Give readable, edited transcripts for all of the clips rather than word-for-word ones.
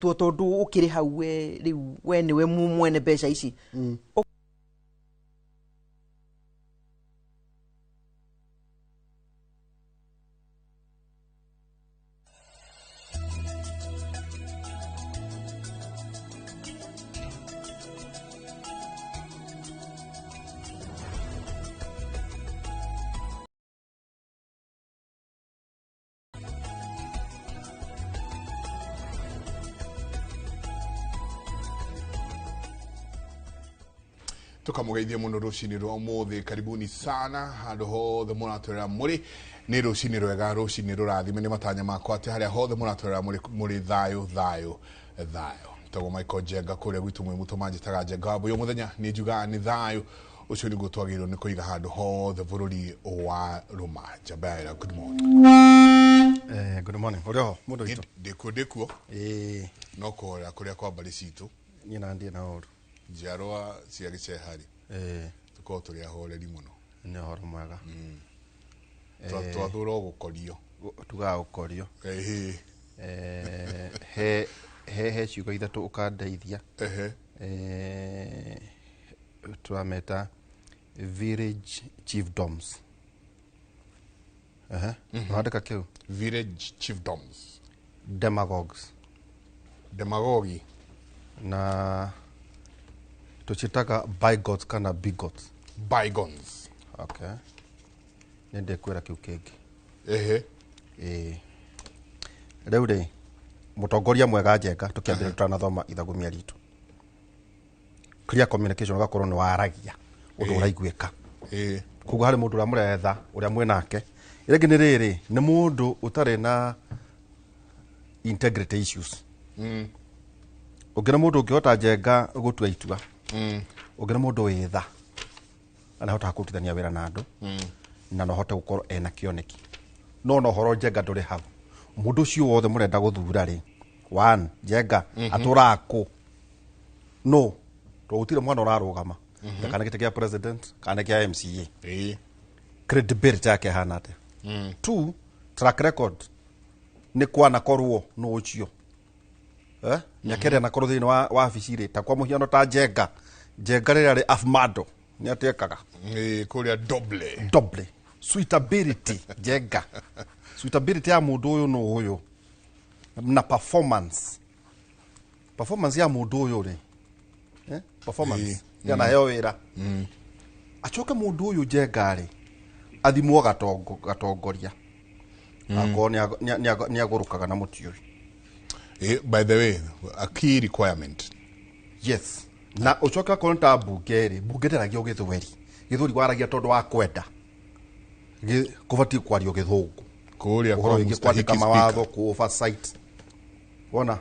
tondu ukiri hau we niwe mwene mbeca ici tukamugeithia muno rucini rwa umuthi. Karibuni sana handu hothe muratorera muri ni rucini rwega, rucini rurathime. Ni matanya makwa ati haria hothe muratorera muri thayo tago Michael Jenga kuria gwitu mwe mutomanji taga Jenga bo yo muthenya ni njuga ni thayo ucio ni gutwagirwo ni kuiga handu hothe bururi wa Rumanja. Baira, good morning. Good morning. Orio mundu itu ndikuo no kora kuria kwa bari citu nyina ndie na oru njiarwa cia gicehari tuko turi ahoreri muno ni horo mwega twathura gukorio tuga gukorio he ciugo ithatu ukandeithia tuameta village chiefdoms andika kiu village chiefdoms, demagogues demagogi na tuchitaka bygones kana bigots. Bygones. Okay. Nende kwera kiu kingi. Riu ri mutongoria mwega Jenga tukiambira tutanathoma ithagumia ritu. Clear communication gakorwo ni waragia undu uraiguika. Kugo hari mundu uramuretha uria mwenake. Irege ni riri ni mundu utari na integrity issues. Ugena mundu ukihota Jenga gutua itua. Ugena mundu witha ana hota kutithania wira na andu na no hote gukorwo ena kioneki no horo Jenga nduri hau mundu cio wothe murenda guthura ri one Jenga aturaku no to utire mwana urarugama kana gite kia president kana kia MCA credibility yake hanate two track record ni kwana korwo no ucio nyakere na korwo thini wa office ta kwa muhiano ta Jenga rira ri afmado ni atekaga kuria double suitability Jenga suitability ya mundu uyu no uyu na performance ya mundu uyu ri performance yana heo wira achoke mundu uyu Jenga ri athimwo gatongoria akoni ni agurukaga na mutio. By the way, a key requirement. Yes. Na uchoka konta bugeri nderagia githweri githuri waragia tondu wa kwenda kuvati kwario githungu kuria kwa kwandika mawatho ku oversight wona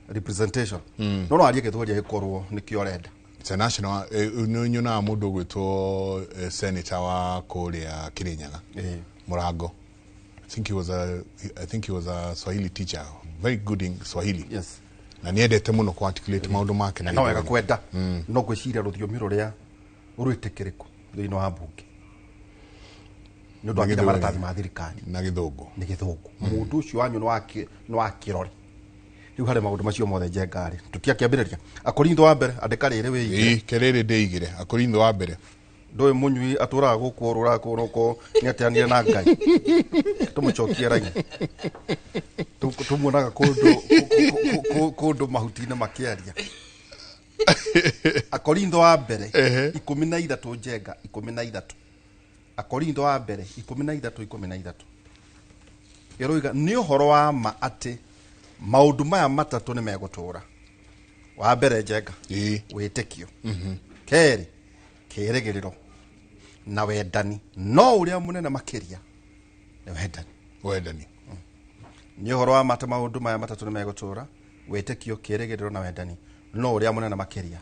representation no arie githuri gikorwo nikio renda international nyuna mundu gwitwo senator wa kuria Kirinyaga Murango. I think he was a Swahili teacher, very good in Swahili. Yes. Na niendete muno ku articulate maundu make na wega kwenda no gwiciria ruthiomi ruria uruitikiriku thini wa bunge ni ndo akira maratathi ma thirikari na githungu ni githungu mundu ucio wanyu no akirore riu hari maundu macio mothe Jenga ri tutiakiambiriria Akorintho wa mbere andika riri wigire kerere ndeigire Akorintho wa mbere ndoe munyui atura gukurura kuruko ni atianire na Ngai tumuchokie rai tumuonaga kundu mahutine makiaria Akorintho wa mbere 13 Jenga 13 Akorintho wa mbere 13 iroiga ni uhoro wa ma ati maundu maya matatu ni megutura. Wa mbere Jenga witikio keri kiregiriro na wendani no uria munene makiria ni wendani ni uhoro wa mata maundu maya matatu ni megutura witikio kiregiriro na wendani no uria munene makiria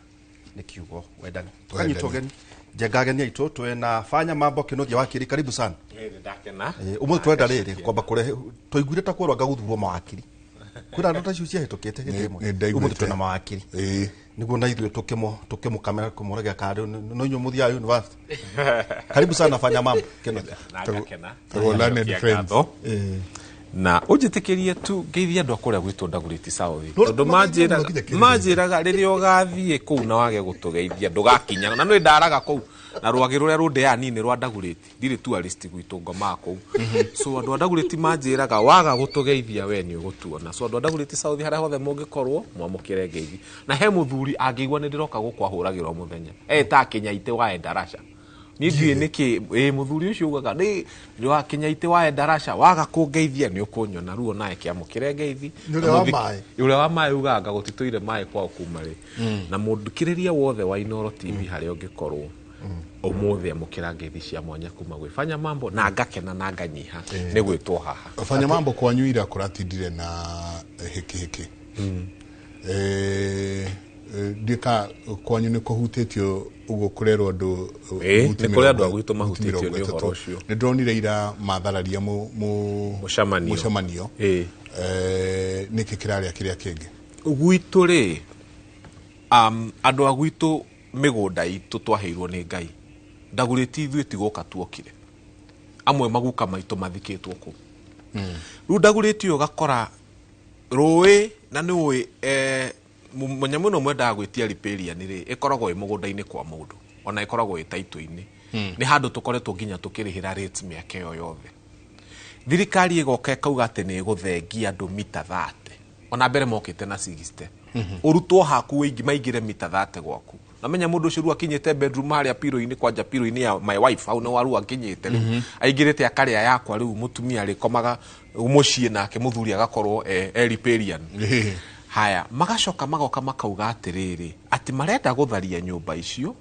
ni kiugo wendani. Tukanyitogeni Jenga geni itu twena fanya mambo kinogia wakiri karibu sana ndakena umwe twenda riri kwamba kure toiguire ta kwerwa gaguthurwo mawakiri kwira ndota ciu cia hitukite hindimwe umwe twena mawakiri niguo na ithuĩ tukimukamera kumuragia kadi no inyo muthia university karibu sana fanya mambo kinogia learned friends na unjitikirie tu ngeithia andu akuria gwitwo Dagoretti South tondu manjiraga riria ugathie kuu na wage gutugeithia ndugakinya na no ndaraga kuu na rwagi ruria rundeya nini rwa Dagoretti ndiri tourist gwitwo ngoma kuu so andu a Dagoretti manjiraga waga gutugeithia we ni ugutuona so andu a Dagoretti South haria hothe mungikorwo mwamukire ngeithi na he muthuri angigwa ni ndiroka gukwahuragirwo muthenya ta Kinyaite wa Endarasha ni ndiye niki muthuri ucio ugaga ni wa Kinyaite wa Endarasha waga kungeithia ni ukunyona ruo nae kiamukire ngeithi ule wa mai ugaga gutituire mai kwa kumari na mundukiriria wothe wa Inooro TV haria ungikorwo umuthi amukira ngeithi cia mwanya kuma gwifanya mambo na ngakena na nganyiha ni gwitwo haha fanya mambo kwa nyuira kuratindire na hiki dika kwanyu ni kuhutitio ugo kurerwo andu ni kuri andu agwito mahutitio ni uhoro ucio ni ndronire ira mathararia mucamanio ni kikiraria kiria kingi gwito ri andu agwito migunda itu twaheirwo ni Ngai Dagoretti ithuĩ tiguka tuokire amwe maguka maitu mathikitwo ku ru Dagoretti ugakora rũĩ na nĩ ũĩ munyamu no mwenda gwitia riparian ri ikoragwo imugunda-ini kwa mundu ona ikoragwo itaito-ini ni handu tukoretwo nginya tukirihira rates miaka yo yothe thirikari igoka kauga ati ni guthengia andu mita 30 ona mbere mokite na 60 urutwo haku wingi maigire mita 30 gwaku namenya mundu ucio ru akinyite bedroom haria piro-ini kwanja piro-ini ya my wife au no waru akinyite aigirite akaria yakwa riu mutumia ri komaga umucie nake muthuri agakorwo riparian haya magacoka magoka makauga atiriri ati marenda gutharia nyumba icio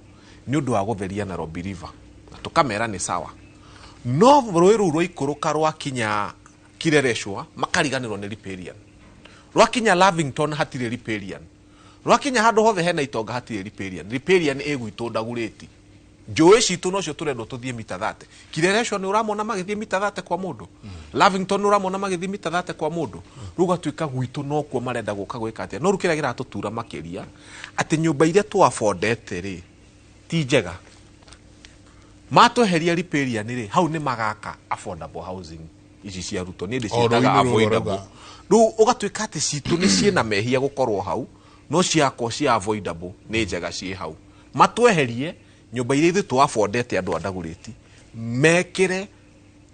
ni undu wa gutheria na Nairobi River na tukamera ni sawa no rũĩ rũu rũikuruka rwakinya Kirereshwa makariganirwo ni riparian rwakinya Lavington hatire riparian rwakinya handu hothe hena itonga hatire riparian egwitwo Dagoretti njũĩ citu no cio turendwo tuthie mita 30 Kirereshwa ni uramona magithie mita 30 kwa mundu Lavington uramona magithie mita 30 kwa mundu ruga tuika gwitu no kuo marenda guka gwika atia no rukira gira tutura makiria ati nyumba iria tu affordete ri ti njega matweheria riparian ri hau ni magaka affordable housing ici cia ruto ni ndi ciendaga avoidable ru ugatuika ati citu ni ciena mehia gukorwo hau no ciakwo cia avoidable ni njega cie hau matweherie nyumba iria ithu tu affordete andu a Dagoretti mekire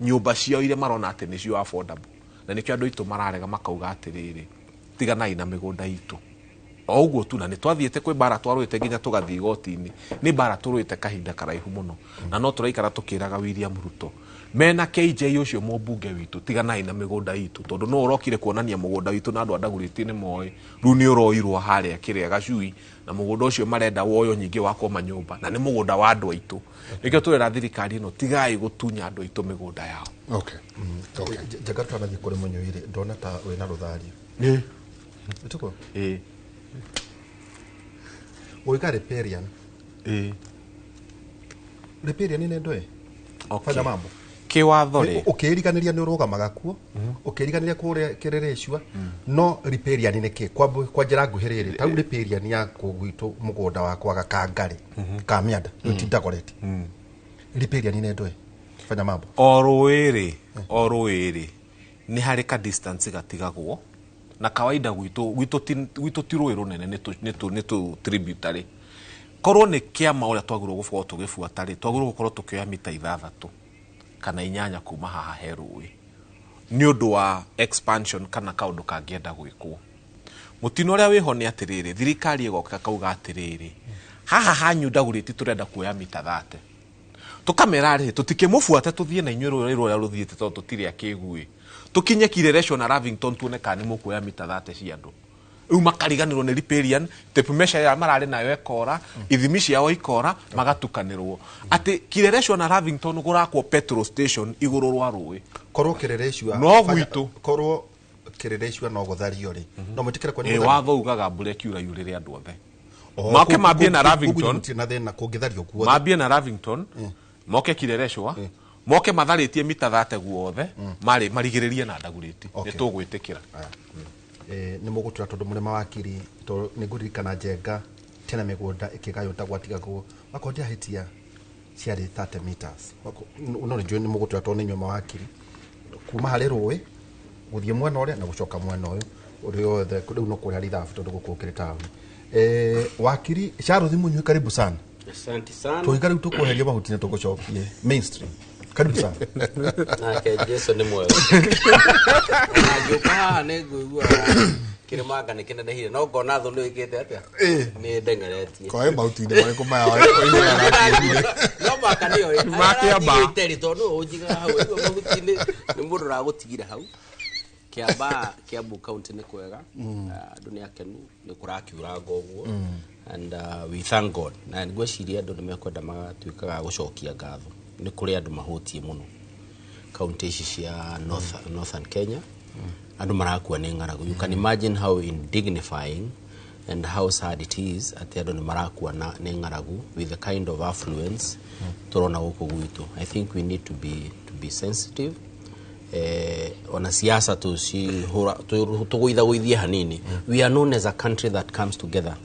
nyumba ciao ile marona ati ni cio affordable na nikio andu itu mararega makauga atiriri tiganai na migunda itu o uguo tu na ni twathiete kwi bara twarwite nginya tugathii goti-ini ni bara turwite kahinda karaihu muno na no turaikara tukiraga William Ruto mena KJ ucio mumbunge witu tiganai na migunda itu tondu no urokire kuonania mugunda witu na andu a Dagoretti ni moy ru ni uroirwo haria kiria gacui na mugunda ucio marenda woyo nyingi wako manyumba na ni mugunda wa andu aitu nikio turera thirikari no tigai gutunya andu aitu migunda yao okay jagarta na gikore munyoire ndona ta wena ruthario tuko oiga riparian riparian ni ndoe fanya mambo kiwatho ri ukiriganiria ni urugamaga kuo ukiriganiria kuria Kirereshwa no riparian ni ki kwa njira nguhiriri tau riparian ya kugwitu mugunda wakwa gakangari ka mianda ti Dagoretti riparian ni ndoe fanya mambo o rũĩ ni hari ka distance gatigagwo na kawaida gwitu ti rũĩ runene ni tu tributary korwo ni kiama uria twagirwo gukorwo tugibuata ri twagirwo gukorwo tukioya mita 6 kana 8 kuma haha he rũĩ ni undu wa expansion kana kaundu kangienda gwikwo mutino uria wiho ni atiriri thirikari igoka kauga atiriri haha hanyu Dagoretti turenda kuoya mita 30 tukamera ri tutikimubuate tuthie na inyuĩ rũĩ rũrĩa rũthiĩte tondu tutire akigui tukinye Kirereshwa na Lavington tuone kana ni mukuoya mita 30 cia andu riu makariganirwo ni riparian tape measure ya marari nayo ekora ithimi ciao ikora magatukanirwo ati Kirereshwa na Lavington gurakwo petrol station iguru rwa rũĩ korwo Kirereshwa no gwitu korwo Kirereshwa no guthario ri no mutikire kwa ni watho ugaga mbura kiura yurire andu othe moke mambie na Lavington na thena kungithario kuo mambie na Lavington moke Kirereshwa moke matharitie mita 30 guothe mari marigiririe na Dagoretti ni tugwitikira ni mugutura tondu muri mawakiri to ni nguririkana Njenga tena migunda ikigayo tagwatiga guo wakondia hitia ciari 30 meters no njwe ni mugutura tondu nyuma mawakiri kuma hari rũĩ guthie mwena uria na gucoka mwena uyu uri othe riu no kuria rithabu tondu gukukire town wakiri Sharuthi Munyui karibu sana. Asante sana. Tuikari tukuheria mahuti na tugucokie mainstream. Karibu sana. Nake Jesu ni mwega. Najuka negugua kiremanga ni kinene hire no ngona thu ni ikite atia ni ndengeretie kwa mahuti ni mariko maya no makanio makiamba tondu ujiga hau mahuti ni mundu ragutigire hau Kiambu county ni kwega dunia kenu ni kurakiura ngoguo and we thank God na ngweciria andu nimekwenda magatuikaga gucokia ngatho ni kuri andu mahutie muno county cia northern Kenya andu marakua ni ngaragu. You can imagine how indignifying and how sad it is ati andu ni marakua ni ngaragu with the kind of affluence turona guku gwitu. I think we need to be sensitive. On a siasa tuguithia hanini. We are known as a country that comes together.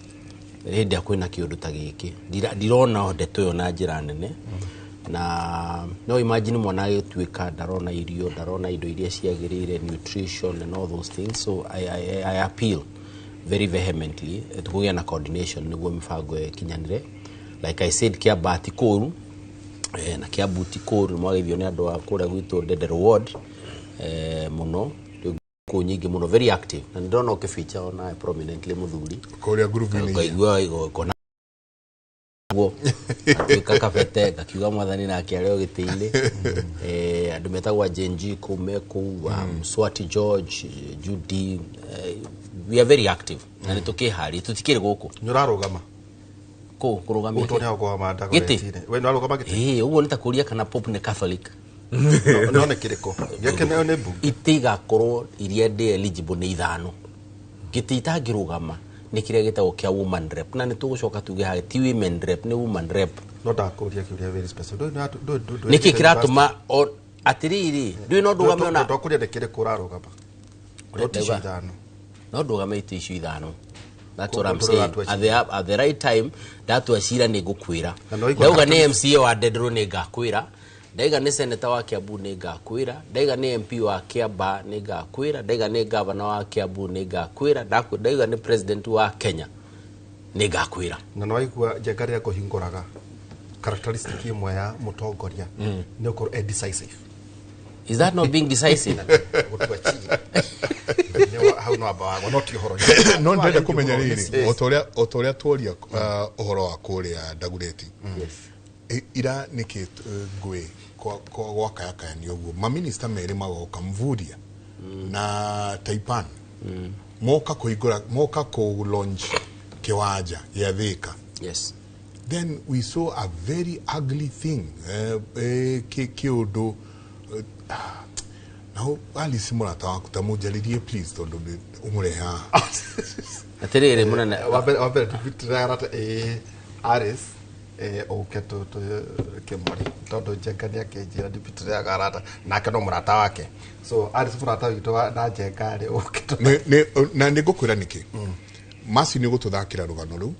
Hindi akwina kiundu ta giki ndirona ndeto yo na njira nene na no imagine mwana agituika ndarona irio ndarona indo iria ciagirire nutrition and all those things. So I appeal very vehemently tukugia na coordination niguo mifango kinyanire. Like I said, Kiambu ti kuru na Kiambu ti kuru mwagithio ni andu akura gwitu Ndendere ward muno ku nyingi muno very active na ndona ukificha ona prominently muthuri kuria group ni kaigua ikona wo atuika fete kakiuga mwathani na akiareo gitiile andu metagwa Jenji Kumeku Swati George Judy we are very active na nitukihari tutikire guku nyurarugama kurugamia utonya kwa manda goretire we narugama giti uguo nitakuria kana Pope ni Catholic no ne kiriko yake nayo ne bu itiga korwo iria ndi eligible ni ithano gititangirugama ni kiria gitagwo kia woman rep na nitugucoka tuge ha ti women rep ni woman rep no ndakuria kiuria very special do niki kiratuma atiriri do no ndugame ona ndakuria de kiriko rarugama rotisha ithano no ndugame itishu ithano. That's what I'm saying. At the right time, datu ashira ni gukwira. Ndauga ni MCA wa Ndendero ni gakwira. Ndaiga ni senator wa Kiambu ni gakwira. Ndaiga ni MP wa Kiamba ni gakwira. Ndaiga ni governor wa Kiambu ni gakwira. Ndaiga ni president wa Kenya ni gakwira. Na no aigua njengari ya kuhinguraga characteristic imwe ya mutongoria ni ukorwo decisive. Is that not being decisive? How no about not your horror. No ndenda kumenya riri otoria tworia uhoro wa kuria Ndagureti. Yes. Ira niki ngwe kwa kaya ni oguo ma minister meri magoka Mvuria na Taipan moka kuigura moka ku launch kiwanja ya Thika. Yes. Then we saw a very ugly thing kiundu now Alice Murata wakutamujalirie please tondu umureha atirire munene wabere tubitirarata Aris oketo to kemori tondu jengania kenjira dibitirara arata nake no murata wake so Aris murata witu na jengari oketo na ndigukwira niki masi ni gututhakira rugano ru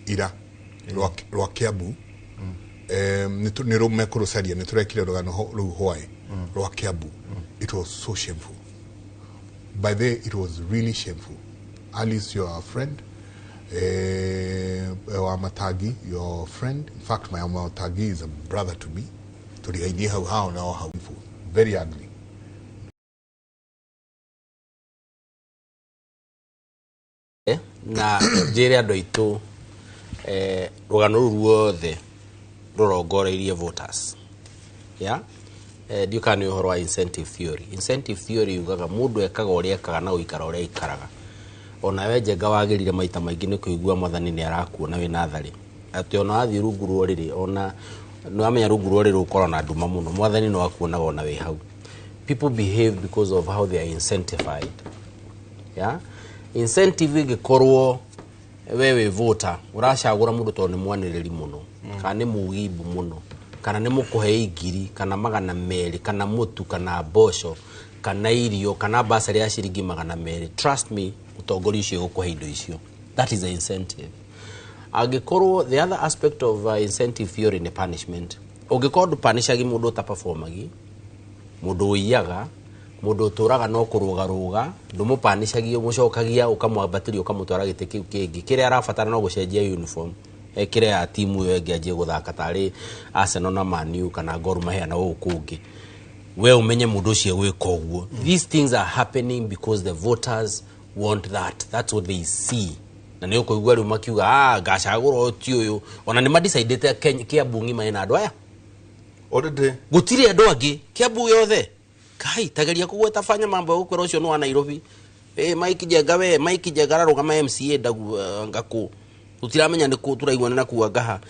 ira rwa Kiambu ni rumekurucaria ni turekire rugano ru hwae rwa Kiambu. It was so shameful. By the way, it was really shameful. Alice, you're a friend. Matagi, your friend. In fact, my Matagi is a brother to me. To the idea how now harmful. Very ugly. Na jere andu itu rugano ruothe rurongoreirie voters. Yeah? You can uhoro wa incentive theory. Incentive theory yugaga mundu ekaga uria ekaga na uikara uria ikaraga. Ona we njenga wagirire maita maingi ni kuigua mwathani ni arakuona we nathari. Ati ona athi rungu roriri ona no amenya rungu roriri ukoro na nduma muno mwathani no akuonaga ona we hau. People behave because of how they are incentivized. Yeah? Incentive igikorwo wewe voter uracagura mundu to ni mwaniriri muno kana ni mugibu muno kana ni mukuhe igiri kana magana meri kana mutu kana bosho kana irio kana basari ya shiringi magana meri. Trust me, utongori ucio gukuhe indo icio. That is the incentive. Agikorwo the other aspect of incentive theory ni punishment. Ugikorwo punishagi mundu ta performagi mundu uiyaga mundu turaga no kuruga ndumupanishagia mucokagia ukamwambatiria ukamutwara gite kiu kingi kire arabatara no gucenjia uniform kire ya timu yo ngianjie guthaka tari Arsenal na Man U kana Gor Mahia na ukungi we umenye mundu ucio gwika uguo. These things are happening because the voters want that. That's what they see. Na nĩ ũkũigua rĩu makiuga ngacagũra ti ũyũ ona nĩ madecidete Kiambu ng'ima ina andũ aya already gutire andũ angĩ Kiambu yothe kai tageria kugweta fanya mambo huko rocio no wa Nairobi Mike Njenga ararugama MCA ndagu ngaku tutiramenya nĩ ku turaigwana na kuwa ngaha.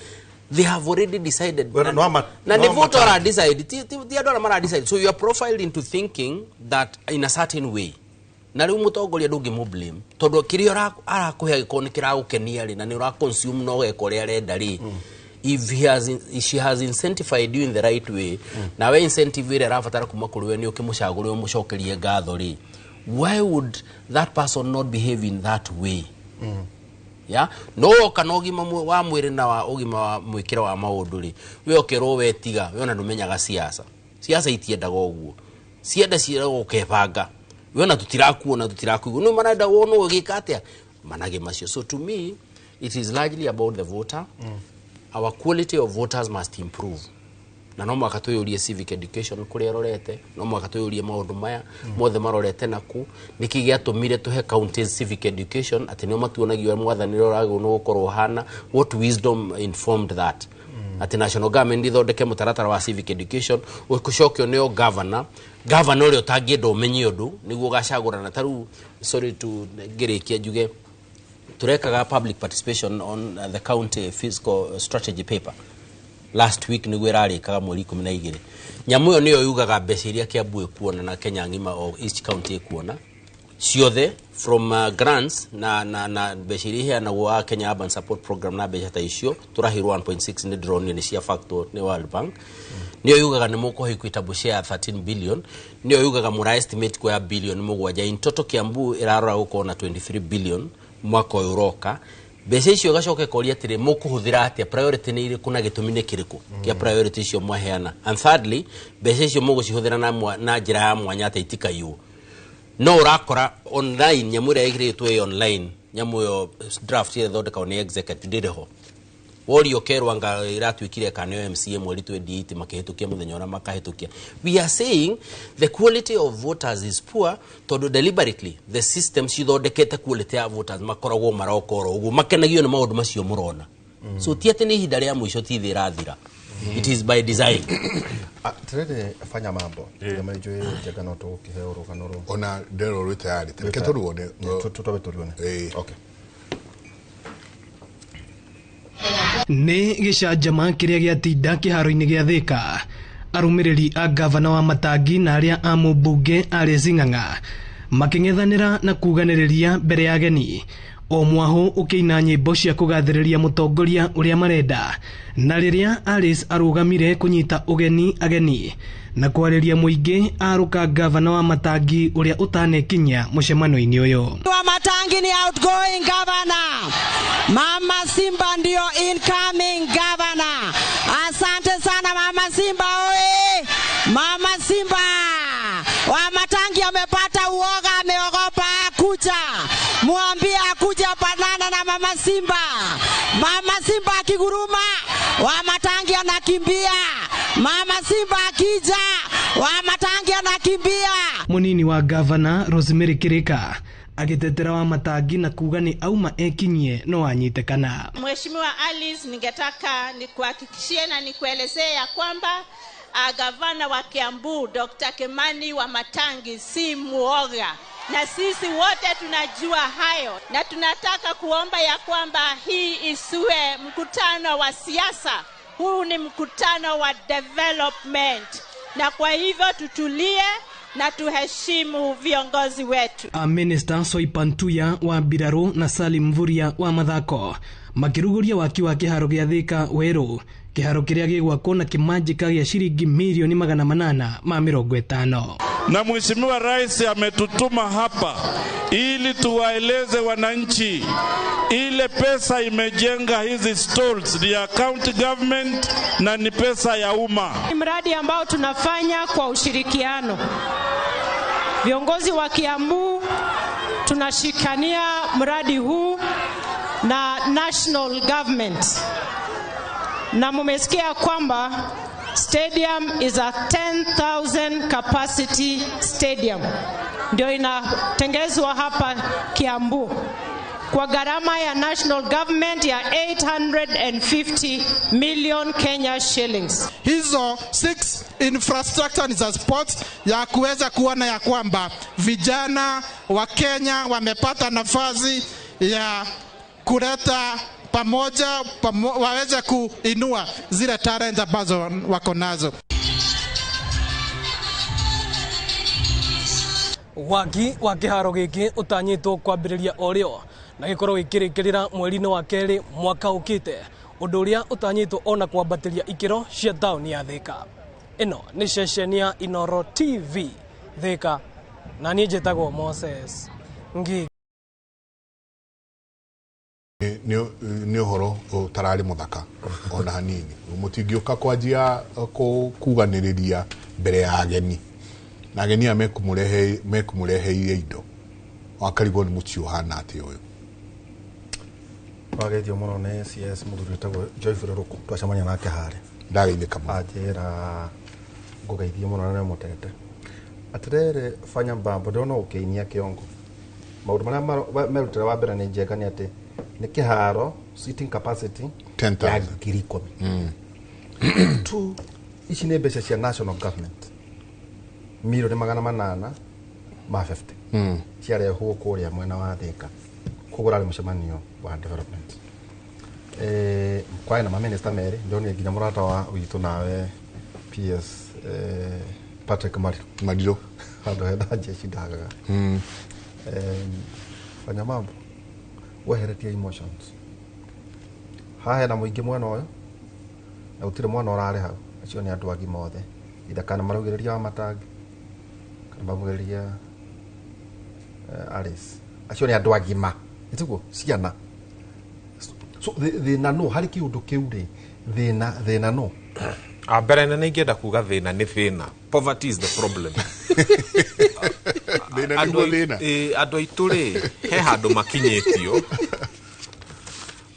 They have already decided na the voter are decided ti andũ ara mara decide. So you are profiled into thinking that in a certain way na riu mutongoria ndungi mu blame tondu kirio arakuhe gikoni kiragukenia ri na ni ura consume no geko ria renda ri. If she has incentivized you in the right way na we incentive ire rafatara kuma kuri we ni ukimucaguri umucokerie ngatho ri, why would that person not behave in that way? Yeah, no kana ugima wa mwiri na wa ugima wa mwikira wa maundu ri we okero wetiga we ona ndumenyaga siasa itiendaga uguo cienda ciira gukebanga we ona tutirakuona tutirakuigua no marenda wono ugika atia manage macio. So to me it is largely about the voter. Our quality of voters must improve. Na no mwaka tuyurie civic education kuri rorete no mwaka tuyurie maundu maya mothe marorete naku niki giatumire tuhe counties civic education ati no matuonagio mwathaniro rago no gukorwo hana. What wisdom informed that? Ati national government ithondeke mutaratara wa civic education ukucokio neo governor uri utangienda umenye undu niguo gacagurana taru. Sorry to girikia juge turekaga public participation on the county fiscal strategy paper. Last week niguo irarikaga mweri 12 nyamu yo niyo yugaga mbeca iria Kiambu ikuona na Kenya ngima o each county ikuona ciothe from grants na mbeca iria na wa Kenya Urban Support Program na mbeca ta icio turahirwo 1.6 ni drone ni cia factor ni World Bank. Niyo yugaga ni muko equitable share 13 billion. Niyo yugaga mura estimate kwa billion mugwanja in total Kiambu irarora uko na 23 billion mwaka uroka. Mbeca icio gacoke koria tiri mukuhuthira atia priority ni iri kuna gitumine kiriku kia priority icio mwaheana. And thirdly mbeca icio mugucihũthira na njira ya mwanya ata itikayu no urakora online nyamura igiritwe online nyamu yo draft ile thondeka ni executive ndireho wori okerwanga iratwikire kanyo MCA mweri 28 makihitukia muthenya ona makahitukia. We are saying the quality of voters is poor tondu deliberately the system cithondekete quality of voters makoragwo marokoro ugu makenagio na maundu macio murona. So tiate ni hinda ria mwisho ti thirathira. It is by design. Trede fanya mambo kama ijue Njenga no to kiheo rukanoro ona ndero rwi tayari teke turuone turuone. Okay. Ni gicanjama kiria giatinda kiharo-ini gia Thika arumiriri a gavana wa Matangi na aria a mubunge Alice Ng'ang'a making'ethanira na kuganiriria mbere ya ageni o mwaho ukiina nyimbo cia kugathiriria mutongoria uria marenda na riria Alice arugamire kunyita ageni na kwariria muingi aruka gavana wa Matangi uria utanekinya mucemano-ini uyu. Wa Matangi ni outgoing governor. Mama Simba ndio incoming governor. Asante sana Mama Simba oe. Mama Simba wa Matangi amepata uoga, ameogopa kuja. Muambie akuja panana na Mama Simba. Mama Simba akiguruma wa Matangi anakimbia. Mama Simba akija wa Matangi anakimbia. Munini wa gavana Rosemary Kirika agitetera wa Matangi na kuga ni auma ekinyie no anyitekana. Mheshimiwa Alice, ningetaka nikuhakikishie na nikuelezee ya kwamba gavana wa Kiambu Dr. Kimani wa Matangi si muoga, na sisi wote tunajua hayo, na tunataka kuomba ya kwamba hii isiwe mkutano wa siasa. Huu ni mkutano wa development, na kwa hivyo tutulie na tuheshimu viongozi wetu. Minister Soipantuya wa Mbiraro na Salim Mvurya wa Mathako makiruguria wakiwa kiharo gia Thika Weru, kiharo kiria gigwakwo na kimanjika gia shilingi milioni 850. Na Mheshimiwa Rais ametutuma hapa ili tuwaeleze wananchi ile pesa imejenga hizi stalls ya county government na ni pesa ya umma. Mradi ambao tunafanya kwa ushirikiano Viongozi wa Kiambu tunashikania mradi huu na national government, na mumesikia kwamba stadium is a 10,000 capacity stadium, ndio inatengezwa hapa Kiambu kwa gharama ya national government ya 850 million Kenya shillings. Hizo 6 infrastructure ni za sports ya kuweza kuona ya kwamba vijana wa Kenya wamepata nafasi ya kuleta pamoja waweze kuinua zile talent ambazo wako nazo. Waki wa kiharo giki utanyitwo kwambiriria orio na gikorwo gikirikirira mweri-ini wa keri mwaka ukite, undu uria utanyitwo ona kwambatiria ikiro cia tauni ya Thika. Ino ni ceceni ya Inoro TV Thika, na ni njitagwo Moses Ngi. Ni uhoro utarari muthaka ona hanini, mutingioka kwanjia kuganiriria mbere ya ageni, na ageni mekumureheire indo wakarigwo ni mucio hana ati uyu wageithio muno ni CS muthuri tagwo Joyful Ruku, twacamania nake hare ndageithika muno ajira ngugeithie muno na mutete atirere fanya mbambo ndona ukiinia kiongo maundu maria merutira wa mbere ni njega ni ati ni kiharo seating capacity 10,000 tu ici ni mbeca cia national government milioni 800 ma 50 ciarehwo kuria mwena wa Thika kugura ri mucemanio wa development. Kwa ina maminista meri ndoni nginya murata wa witu nawe PS Patrick Madiro hado heda jeshi dagaga fanya mambo weheretie emotions hahe na muingi mwana uyu na utire mwana urare hau acio ni andu agi mothe ida kana marugiriria wa matangi kana marugiriria Alice acio ni andu agima itugo ciana so thina no hari kiundu kiu ri thina no mbere nene ingenda kuga thina ni thina. Poverty is the problem. Thina ni thina. Andu aitu ri he handu makinyitio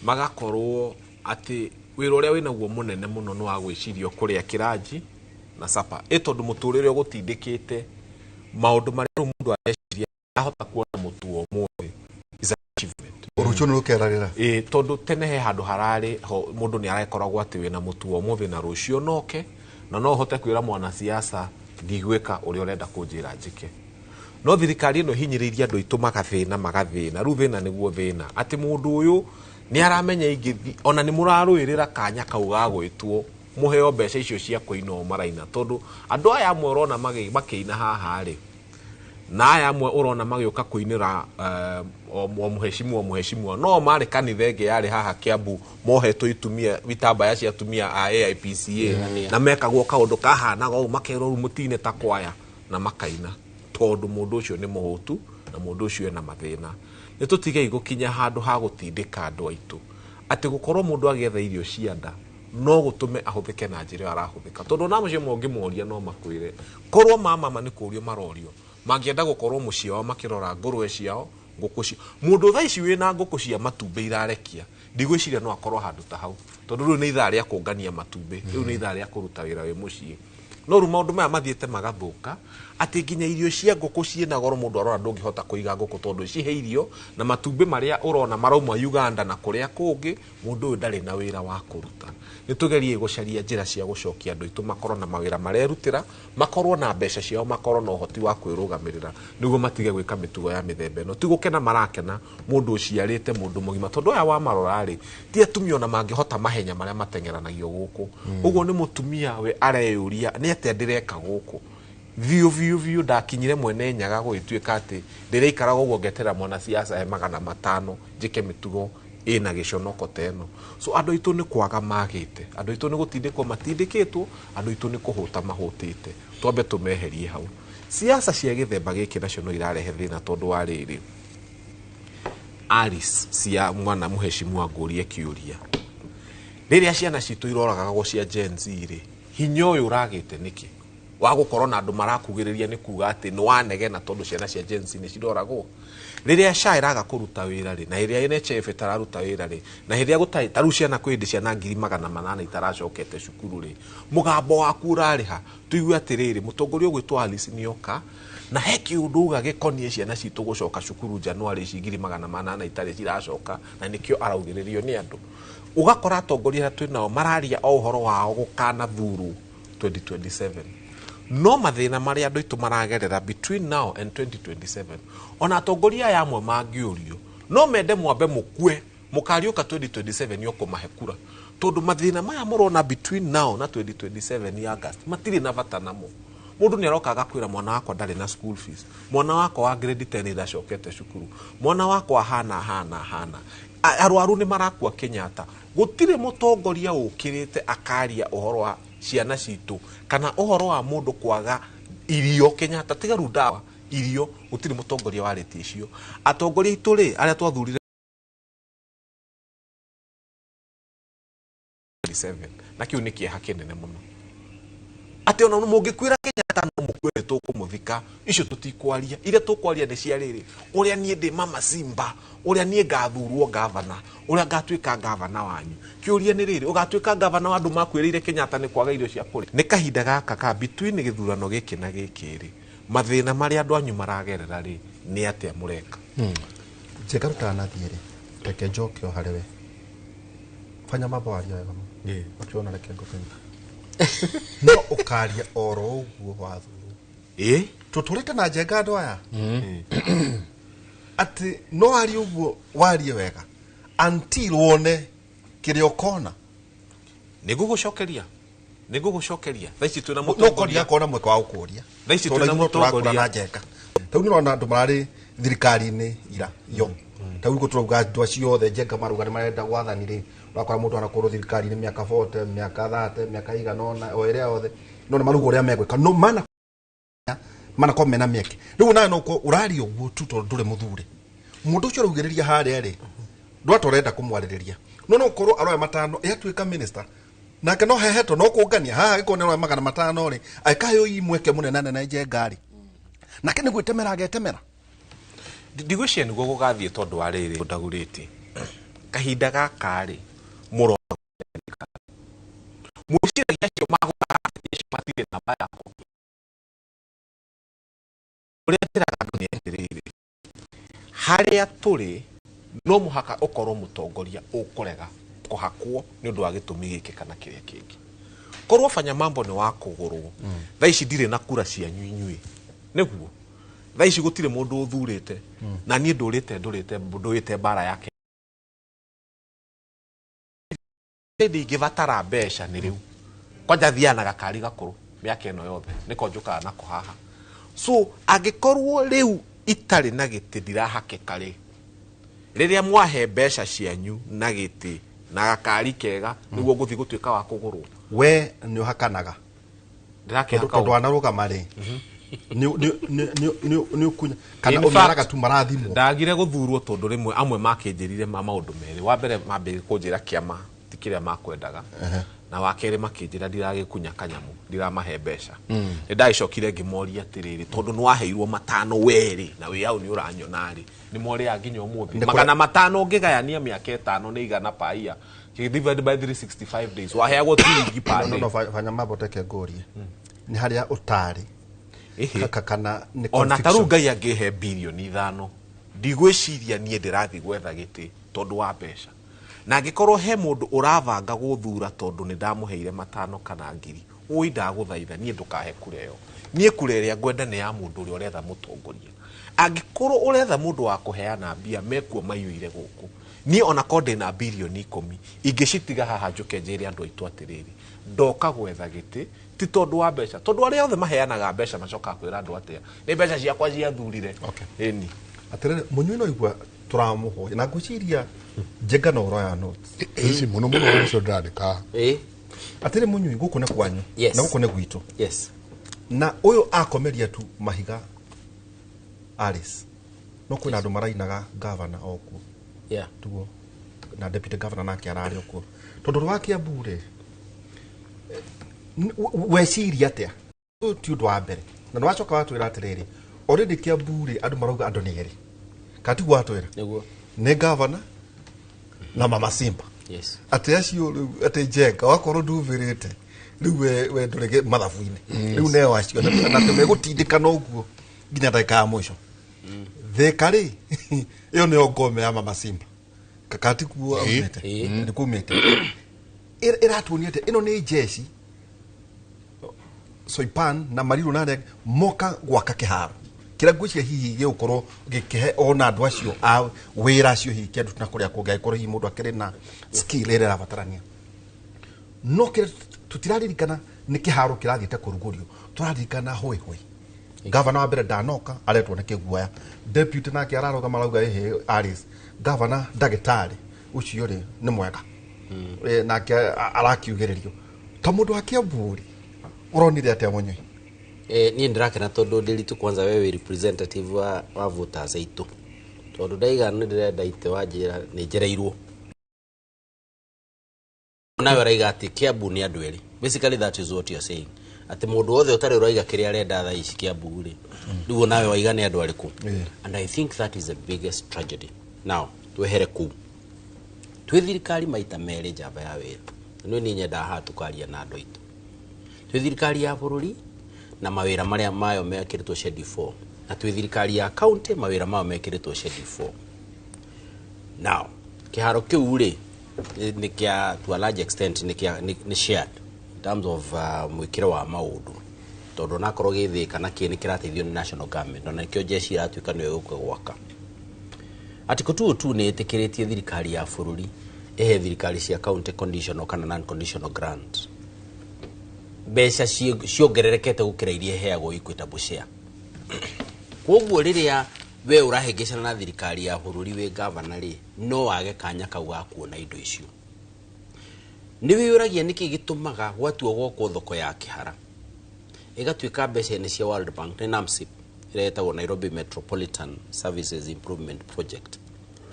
magakorwo ati wira uria wina guo munene muno no agwicirio kuria kiraji na sapa tondu muturire gutindikite maundu maria mundu areciria ahota kuona mutu omwe is achievement. Urucho nukerarira tondu tene he handu harari ho mundu ni arakoragwo ati wina mutu omwe na rucio noke na no hote kwira mwana siasa ndigweka uria urenda kunjira njike. No thirikari ino hinyiriria andu itu magathina ru thina niguo thina ati mundu uyu ni aramenya ingithi ona ni muraruirira kanya kau gagwitwo muheo mbeca icio cia kuina maraina tondu andu aya amwe urona makiina haha ri na aya amwe urona magioka kuinira o muheshimiwa no mari kanitha ingi yari haha Kiambu mohetwo itumia vitambaya cia tumia a AIPCA na mekagwo kaundu kahanaga o makero mutine ta kwaya na makaina tondu mundu ucio ni muhutu na mundu ucio ena mathina. Ni tutige igukinya handu ha gutindika andu aitu ati gukorwo mundu agetha irio cianda no gutume ahuthike na njira arahuthika tondu na mucio mongi moria no makwire korwo mama ni kurio marorio mangienda gukorwo mucio wa makirora ngurwe ciao nguku cio mundu thaici wina nguku cia matumbe irarekia ndigwiciria no akorwo handu ta hau tondu riu ni ithaa ria kungania matumbe riu ni ithaa ria kuruta wira we mucie no ru maundu maya mathiete magathuka ati nginya irio cia nguku ciina goro mundu arora ndungihota kuiga nguku tondu cihe irio na matumbe maria urona marauma Uganda na kuria kungi mundu uyu ndari na wira wa kuruta. Ni tugerie gucaria njira cia gucokia andu itu makorwo na mawira marerutira makorwo na mbeca ciao makorwo na uhoti wa kwirugamirira niguo matige gwika mitugo ya mithembe no tigukena marakena mundu uciarite mundu mugima tondu aya wa marora ri ti atumia na mangihota mahenya maria matengeranagio guku uguo ni mutumia we areyuria ni ate ndireka guku viu ndakinyire mwene nyaga gwituika ati ndireikara guo ngetera mwana siasa he 500 njike mitugo ina giconoko teno so andu itu ni kwaga magite andu itu ni gutindikwo matindikitwo andu itu ni kuhuta mahutite twambe tumeherie hau siasa cia githemba giki nacio no irarehe thina tondu wa riri Alice cia mwana muheshimiwa ngurie kiuria riria ciana citu iroraga go cia Gen Z ri hinyo uyu uragite niki wa gukorwo na andu marakugiriria ni kuga ati ni wanegena tondu ciana cia Gen Z ni ciroragwo riria SHA iraga kuruta wira ri na riria NHIF itararuta wira ri na riria gutai taru ciana kwindi ciana 800 itaracokete cukuru ri mugambo waku urariha tuigue atiriri mutongoria ugwitwa Alice Nioka na heki unduga gikonie ciana citu gucoka cukuru January 800 itari ciracoka na nikio araugiririo ni andu ugakora atongoria twinao mararia o uhoro wao gukana thuru 2027 no mathina mari andu itu maragerera between now and 2027 ona atongoria ya amwe mangiurio no mende mwambe mukue mukariuka 2027 yoko mahekura tondu mathina maya murona between now na 2027 ya August matiri na bata namo mundu ni aroka agakwira mwana wakwa ndari na school fees mwana wakwa wa grade 10 idacokete cukuru mwana wakwa hana arwaru ni marakua Kenyatta gutire mutongoria ukirite akaria uhoro wa ciana citu kana uhoro wa mundu kwaga irio Kenyatta tigaru dawa irio gutire mutongoria wareti icio atongoria itu ri aria twathurire 7 na kiu ni kieha kinene muno ati ona mungikwira Kenyatta no mukwire tukumuthika icio tutikwaria ire tukwaria ni cia riri uria nie ndi Mama Simba uria nie gathurwo gavana uria gatwika gavana wanyu kiuria ni riri ugatwika gavana wa andu makwirire Kenyatta ni kwaga irio cia kuri ni kahinda gaka ka between githurano giki na giki ri mathina mari andu anyu maragerera ri ni atia mureka Jeka rutana thiere teke njokio hariwe fanya mambo aria wega ukiona reke ngopeni no ukaria oro uguo wathuru tuturite na njenga andu aya ati no ari uguo warie wega until wone kirio kona nigugucokeria thaici twina mutongoria no kodia kona mweka wa ukuria thaici twina mutongoria na njenga tau ni rona andu marari thirikari-ini ira yo tau iko turuga andu aciothe njenga maruga ni marenda gwathani ri wakora mundu anakorwo thirikari-ini miaka 40 miaka 30 miaka iganona o iria othe no maruga uria megwika no mana komena mieke riu nayo no urari uguo tu tondu ndure muthure mundu ucio rugiriria haria ri ndwatorenda kumwaririria no korwo aroya matano yatuika minister nake no heheto no kungania haha gikone aroya 500 ri aikayo imweke munene nene njengari nake ni gwitemera agetemera ndigwiciria niguo gugathie tondu wa riri ndaguriti kahinda gaka ri muro muciragia cio magutaratia matire na baya uria tiraga ndu ni endiriri haria turi no muhaka ukorwo mutongoria ukurega kuhakwo ni undu wa gitumi giki kana kiria kingi korwo fanya mambo ni wa kugurwo thaici ndire na kura cia nyuinyui niguo thaici gutire mundu uthurite na nie ndurite bara yake ndi givatara besha ni riu kwanja thiana gakari gakuru miaka eno yothe niko njuka nako haha so agikorwo riu itari na giti ndirahakeka ri riria mwahe besha cianyu na giti na gakari kega niguo nguthi gutwika wa kugurwo we ni uhakanaga ndirakehaka tondu anaruga mari ni ukunya kana umaraga tu marathimwo ndagire guthurwo tondu rimwe amwe makinjirire maundu meri wa mbere mambe kunjira kiama tikiria makwendaga na wakere makinjira ndiragikunya kanyamu ndiramahe besha ni ndaicokire ngimoria atiriri tondu ni waheirwo matano weri na wi au ni uranyonari ni moria nginya umuthi magana matano ngigayania miaka 5 ni igana paia divided by 365 days waheagwo tiringi pande no fanya mambo teke ngorie ni haria utari kana ni ona taruga yangihe bilioni 5 ndigwiciria nie ndirathi gwetha giti tondu wa besha na ngikorwo he mundu uravanga guthura tondu ni ndamuheire matano kana ngiri ui ndaguthaitha nie ndukahe kureyo nie kureria ngwenda ni ya mundu uri uretha mutongoria angikorwo uretha mundu wa kuheana mbia mekuo mayuire guku nie ona konde na bilioni 10 ingicitiga haha njuke njire andu aitu atiriri ndoka gwetha giti ti tondu wa besha tondu aria othe maheanaga besha macoka kwira andu atia ni besha ciakwa ciathurire eni atiriri munyuino igwa turamuho na nguciria njenga no roya notes isi muno muno ucio ndandika atiri munyui guku ne kwanyu na guku ne gwitu yes na uyu akomeria tu mahiga Alice no kwina andu marainaga governor oku tuo na deputy governor nake arari oku tondu rwa Kiambu ri weciria atia ti undu wa mbere na nwacoka watwira atiriri already Kiambu andu marauga andu ni eri kati gwatwira niguo ni governor na Mama Simba yes ati acio ati Njenga wakorwo nduvirite riu we ndurege mathabu-ini riu neo acio na tumegutindikana uguo nginya ndagika ya mwisho thekari iyo ni ngome ya Mama Simba kakati kuo aumete ni kumete iratuonia ati ino ni jeshi Soipan na Mariru nane moka gwaka kiharo kira ngwiciria hihi gigukorwo gikihe ona andu acio a wira acio hihi kindu tunakuria kungikorwo hihi mundu akiri na skill ire rabatarania no kire tutiraririkana ni kiharo kirathiite kurugurio turaririkana hoi governor wa mbere ndanoka aretwo ni kiguoya deputy nake araroga marauga ehe Alice governor ndagitari ucio ri ni mwega nake arakiugiririo ta mundu wa Kiambu uronire atia Munyui ni ndirakena tondu ndiritu kwanza wewe representative wa voters aitu tondu ndaiga ni ndirenda ite wanjira ni njereirwo nawe raiga ati Kiambu ni andu eri basically that is what you are saying ati mundu wothe utari uraiga kiria arenda tha ici Kiambu ri riu nawe waiga ni andu ariku and I think that is the biggest tragedy. Now twehere ku twi thirikari maita meri njamba ya wira no ni nyenda ha tukaria na andu aitu twi thirikari ya bururi na mawira maria mayo mekiritwo schedule 4 na twi thirikari ya county mawira mayo mekiritwo schedule 4. Now kiharo kiu ri ni kia to a large extent ni shared in terms of mwikiro wa maundu tondu nakorwo githika na kini kirateithio ni national government na kio jeshi iratuika niwe gwaka article 2 ni itikiritie thirikari ya bururi ehe thirikari cia county conditional kana non conditional grant besha ciongererekete gukira irie heagwo equitable share koguo riria we urahengecana na thirikari ya bururi we governor ri no wage kanya kau ga kuona indo icio ni wiyuragia niki gitumaga gwatuo gwoko thoko ya kihara igatuika besha ni cia World Bank na NAMSIP iretagwo Nairobi Metropolitan Services Improvement Project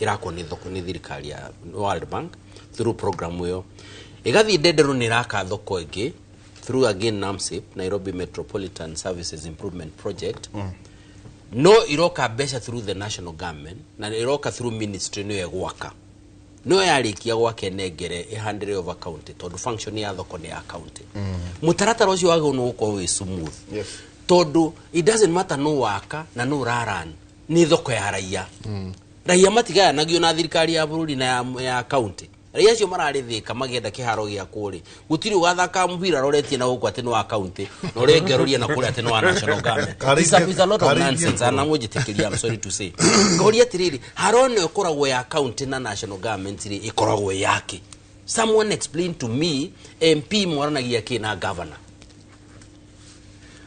irako ni thoko ni thirikari ya World Bank through program yo igathi ndendero ni raka thoko ingi through again NAMSIP Nairobi Metropolitan Services Improvement Project no iroka besha through the national government na iroka through ministry no yegwaka no yarikia gwake negere ihandire over county tondu function ya thoko ni ya county mutaratara ucio wage no uko we smooth yes tondu it doesn't matter no waka na no raran ni thoko ya raia raia matigaya nagio na thirikari ya bururi na ya county raia cio mararithika magenda kiharo gia kuri gutiri ugathaka mpira roretie na gukwa teno wa county no rengeruria na kuri ateno wa national government this is a lot of nonsense ana ngujitikiria I'm sorry to say ngoria tiriri harone ukoragwo ya county na national government ri ikoragwo yake someone explain to me MP mwaranagia kina governor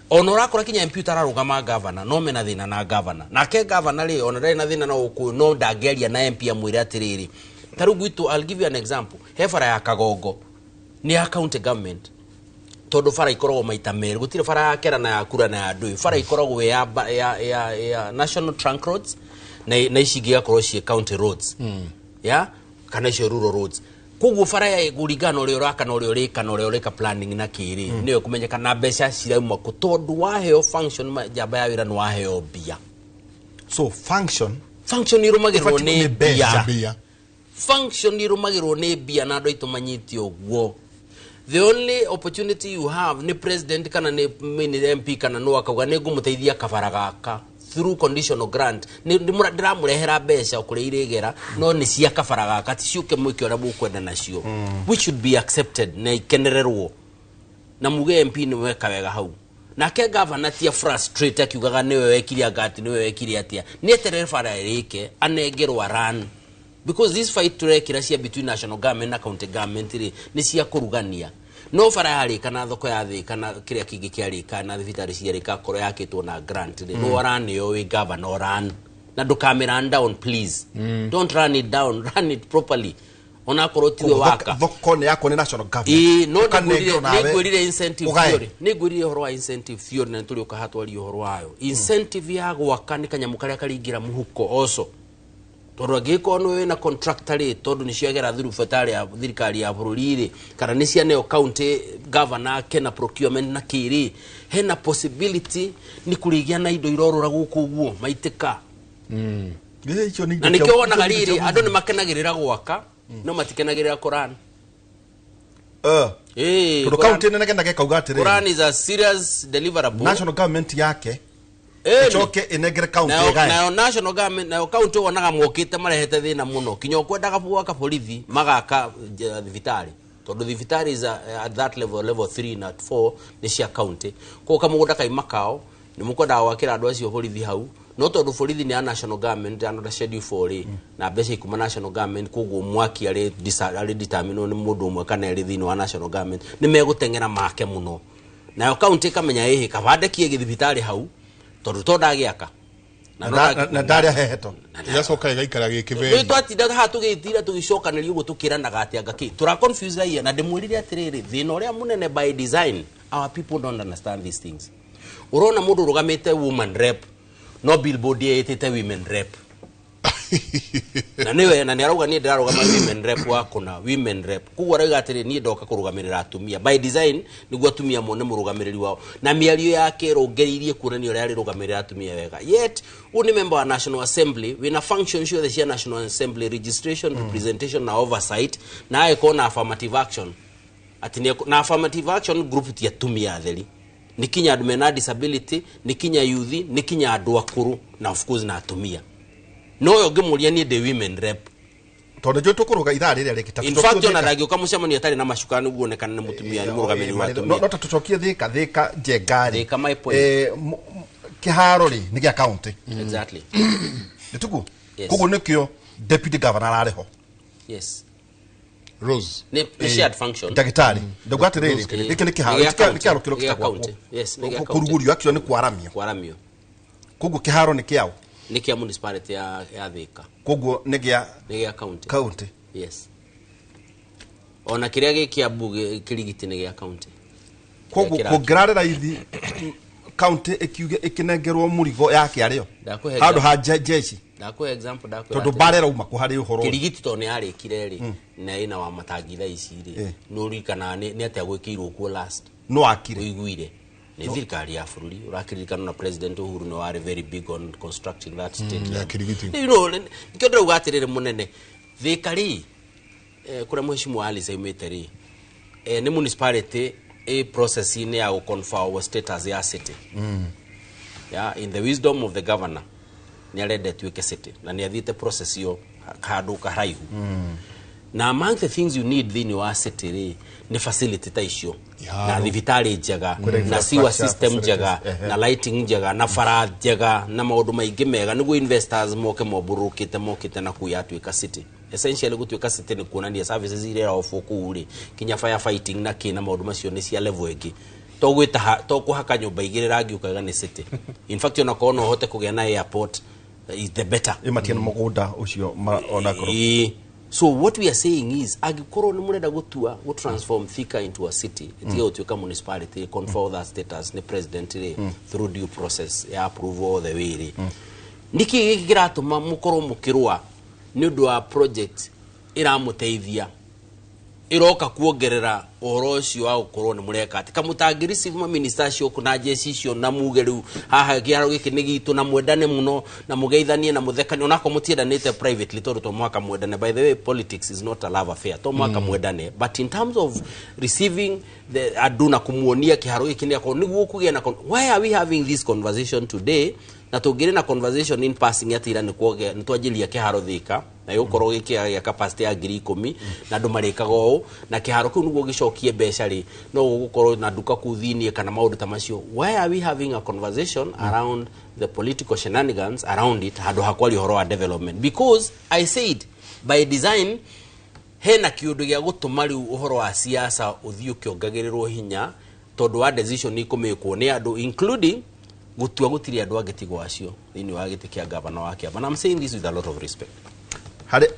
onora kora kinya MP tararugama governor no mena thina na governor na ke governor ri onore na thina no ku no ndageria na MP amwira tiriri taruguitu I'll give you an example hefara ya Kagongo ni ya county government todo fara ikoragwo maita meri gutire fara ya kera na ya kura na ya ndui fara ikoragwo ya national trunk roads na ishigia koroshie county roads ya kana cio rural roads kugu fara ya gurigano ri uraka no ri urika no ri urika planning na kiri niyo kumenyeka na besha cirauma ku tondu waheo function jamba ya wira no waheo bia so function irumagirwo ni bia function irumagirwo ni bia na ndo itumanyiti ogwo the only opportunity you have ni president kana ni MP kana no akauga ni ngumuteithia kabara gaka through conditional grant ni ndiramurehera besha ukure iregera no ni cia kabara gaka ticiuke mwiki ora bukwenda nacio which should be accepted na ikenererwo na muge MP ni weka wega hau na ke governor tia frustrate akiugaga niwe wekiria gati niwe wekiria atia ni eterere fara irike anegerwa run because this fight turekiracia between national government na county government ni cia kurugania no fara yari kana thoko ya thi kana kiria kingi kiari kana thibitari ciari ka koro yakitwo na grant no run yo we governor run na dukamera down please don't run it down, run it properly ona koro tiwe waka thoko ni yako ni national government no nigurire incentive theory nigurire horo wa incentive theory na tuli ukahatwa ri horo wayo incentive ya gwaka ni kanyamu karia karingira muhuko also tondu angiko no na contractor ri tondu ni ciagera through fatari ya thirikari ya bururi ri kana ni cia neo county governor kena procurement na kiri hena possibility ni kurigia na indo irorora guku uguo maitika na nikio wona gariri andu ni makenagirira gwaka no matikenagirira Quran to county nene kenda kauga atiri Quran is a serious deliverable national government yake choke inegere county na national government na county wonaga mokite marehete thina muno kinyo kwendaga gwaka borithi magaka thibitari tondu thibitari is at that level 3 na 4 ni cia county ko kamugunda kai makao ni mukwenda wakira andu acio borithi hau no tondu borithi ni a national government another schedule 4 na mbeca ikuma national government koguo mwaki ari determine ni mundu umwe kana ri thini wa national government ni megutengera make muno na county kamenya ehe kabandekie githibitari hau tondu tondagiaka na ndaria heheto yacoka igaikara gikibeni we twatinda ha tugithira tugicokanĩria uguo tukiranaga ati angaki tura confuse ria na ndimwirire atiriri thina uria munene by design our people don't understand these things urona mundu rugamite woman rep no billboard yetete women rep na niwe na nĩarauga ni ndirarugama women rep wako na women rep kuwa rauga atiri ni ndoka kurugamirira atumia by design niguo atumia mone murugamiriri wao na miario yake rongeririe kuonania uri ari rugamirira atumia wega yet uni member wa National Assembly wina function sure the National Assembly registration representation na oversight na aikona affirmative action ati na affirmative action group ti atumia atheri nikinya andu mena disability nikinya youth nikinya andu akuru na of course na atumia no yo ngimuria ni the women rep tondu jo tukuruga ithaa riria rikita in fact ona ragio kamucemania tari na mashukani guonekana ni mutumia ni murugamiri wa atumia no tucokie thika jengari thika my point kiharo ri ni gia county exactly nituku kugu nikio deputy governor ariho yes Rose ne shared function dagitari ndogwate riri iki ni kiharo kiharo kiro kitagwa yes ni kurugurio actually ni kwaramio kugu kiharo ni kiao ni kia municipality ya Thika koguo ni gia county yes ona kiria gikia buge kirigiti ni gia county koguo kugirarira ithi county ikiuge ikinengerwo murigo yake ario handu ha jeshi ndakwe example tondu barera uma kuhari uhoro kirigiti to ni ari kireri na ina wa matangitha ici ri no rikana ni atia gwikirwo ku last no akire uiguire ni thirikari ya bururi urakirikana na president Uhuru no are very big on constructing that state ya kirigiti you know nikio ugatirire munene thikari kura mheshimiwa Ali Saimete ri ni municipality a process in ya confer our status ya city yeah in the wisdom of the governor ni arende tuike city na ni athite process yo kandu karaihu na among the things you need thini wa city ri ni facility ta icio na thibitari njega na sewer system njega na lighting njega na fara njega na maundu maingi mega niguo investors moke mokite na kuya tuika city essentially gutuika city ni kuonania services irera ofuku uri kinya fire fighting na kina maundu macio ni cia level igi to gwita to kuhaka nyumba igire rangi ukaga ni city in fact ona kono hote kugia na airport is the better imatiana mugunda ucio ona koro so what we are saying is agikoro ni murenda gutua go transform Thika into a city itiyo tuika municipality confer that status ni president through due process ya approval the way niki giratuma mukoro mukirwa ni undu wa project iramuteithia iroka kuongerera uhoro ucio wa ukorwo ni mureka ati kamutangiri civil minister cio kuna jeci cio na muge riu haha giaro giki ni gitu na mwendane muno na mugeithanie na muthekani onako mutiendanite privately tondu to mwaka mwendane by the way politics is not a love affair to mwaka mwendane but in terms of receiving the aduna kumuonia kiharo giki ni ako niguo kugia na why are we having this conversation today na tugire na conversation in passing atira ni kuoge ni twajilia kiharo Thika na yokoro giki ya capacity ya 10,000 na ndu marikaga o na kiharo kiu niguo gicokie mbeca ri no gukorwo na duka kuthini kana maundu tamacio why are we having a conversation around the political shenanigans around it hado hakwali horo wa development because I said by design hena kiundu gia gutuma riu uhoro wa siasa uthio kiongagirirwo hinya tondu wa decision ni kumekwo ni andu including gutua gutiri andu agetigwa acio thini wa giti kia governor wake but I'm saying this with a lot of respect hare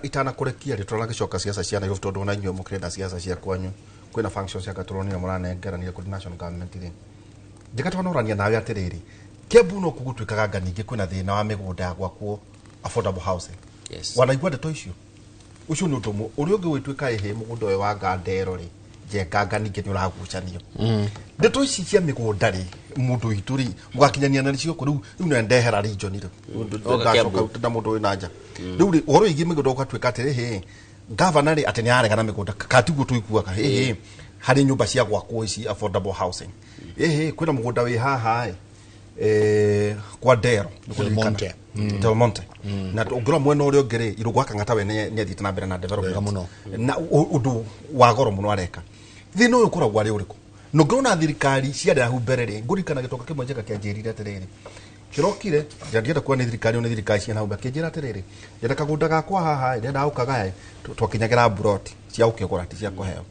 itana kurekia ri tũrona gicoka siasa cia Nairobi tondu ona inyuĩ mũkĩrenda siasa cia kwanyu kwĩna functions cia gatũroni mũranengerania kũrĩ national government ri ndikatwana orania nawe atiriri Kiambu no kugutuĩkaga ningĩ kwĩna thĩna wa mĩgũnda gwakwo affordable housing. Yes. Wanaigua ndeto icio. Ucio ni utumu uri ungi witwika ehe mugunda we wa Ngandero ri jenganga ninge ni uragucanio. Ndeto ici cia migunda ri mundu ituri mugakinyania na cio ku riu no ndehera region ri. Ndacoka nda mundu we nanja. Riu ri oro igi migunda ukatwika atiri he governor ri atini arega na migunda katiguo tuikuaga he hari nyumba cia gwakwo ici affordable housing. Kwina mugunda we haha kwa Dero Del Monte na ngoro mwena uri ongere irugwa kangata we ne athite na mbere na development na undu wa goro muno areka thino uyu kuragwa ri uriku no ngoro na thirikari cia ndahu mbere ri ngurikana gitoka kimwe njeka kianjirire atiriri kirokire ndienda kuwa ni thirikari one thirikari cia nahu bakinjira atiriri yenda kagunda gakwa haha ndenda ukaga twakinyagira broti cia ukigura ti cia kuheo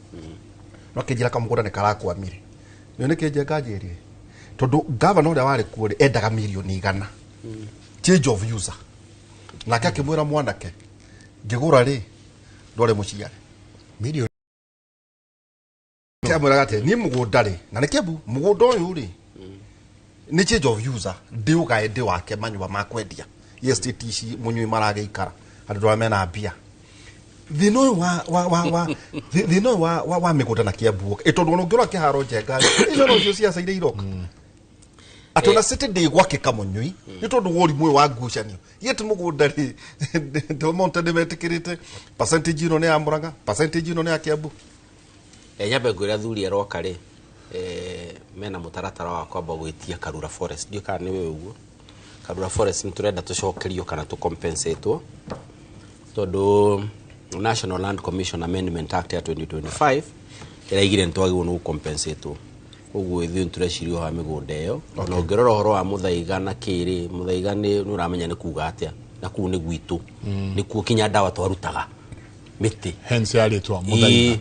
no kinjira kamugunda ne karakwamire ni ne kinjenga njirire tondu governor uria wari kuo endaga milioni 100 change of user na kake mwira mwanake ngigura ri ndore muciare milioni kya mwira gate ni mugunda ri na ne kebu mugunda uyu ri ni change of user ndiuga ende wake manywa makwendia estate ici munywi marage ikara andu amena bia thino wa migunda na kiambu itondu no ngirwa kiharo njenga icio no cio ciaca ire iroka atona sete de gwake kamunywi nitondu wori mwe wa ngucanio yete mugunda ri Del Monte de metikirite percentage ino ne amuraga percentage ino ne akiambu nyabe ngwira thuri aroka ri mena mutaratara wa kwamba gwitia Karura Forest dio kana niwe uguo Karura Forest niturenda tucokerio kana tu compensate tondu National Land Commission Amendment Act ya 2025 iraigire ntwagirwo no compensate uguo ithu nturecirio ha migunda iyo no ngirora horo wa muthaiga na kiri muthaiga ni uramenya ni kuga atia na ku ni gwitu ni ku kinya dawa twarutaga miti hence yali twa muthaiga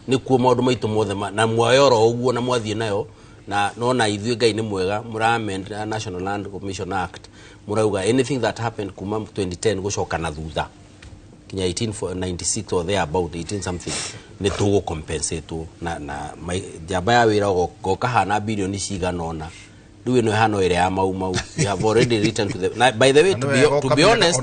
ni ku maundu maitu mothe na mwayoro uguo na mwathie nayo na nona ithu Ngai ni mwega muramend National Land Commission Act murauga anything that happened kuma 2010 gucoka na thutha kinya 1896 or there about 18 something ni tugo compensate na jaba ya wira goka hana bilioni ciganona riu no hano ire ya mau you have already written to the by the way to be honest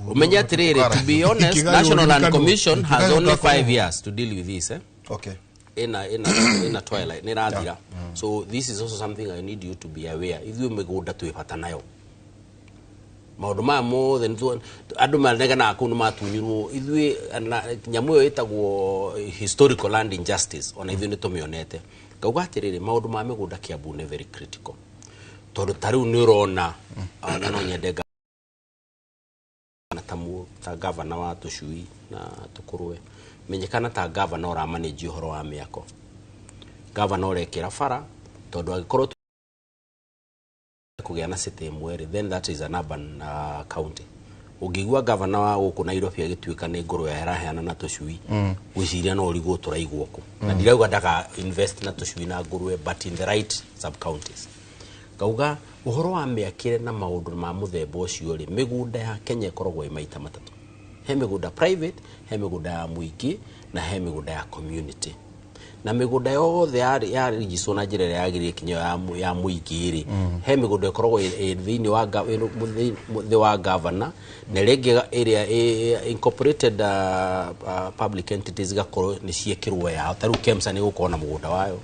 umenya tiriri to be honest National Land Commission has only 5 years to deal with this okay in a twilight ni rathira so this is also something I need you to be aware if you migunda twibata nayo maundu ma mothe andu manega na akunu matunyirwo ithui nyamu yo itagwo historical land injustice ona ithui ni tumionete kauga atiriri maundu ma migunda Kiambu ne very critical tondu tariu ni urona na no nyendega na ta governor wa Tucui na Tukurwe menyekana ta governor ora manage horo wa miako governor ekira fara tondu agikorwo kugea na city mwere then that is an urban county ugigwa governor wa guku Nairobi agituika ni nguru ya heraheana na Tucui gwiciria no rigo turaigwo ku na ndirauga ndaka invest na Tucui na nguru but in the right sub counties kauga uhoro wa miakire na maundu ma muthemba ucio ri migunda ya Kenya ikoragwo maita matatu he migunda private he migunda ya muingi na he migunda ya community na migunda yothe ya register na njira yagiriye kinyo ya muingi ri he migunda ikoragwo thini wa governor na rege area incorporated public entities gakorwo ni ciekirwo ya taru KEMSA ni gukona mugunda wayo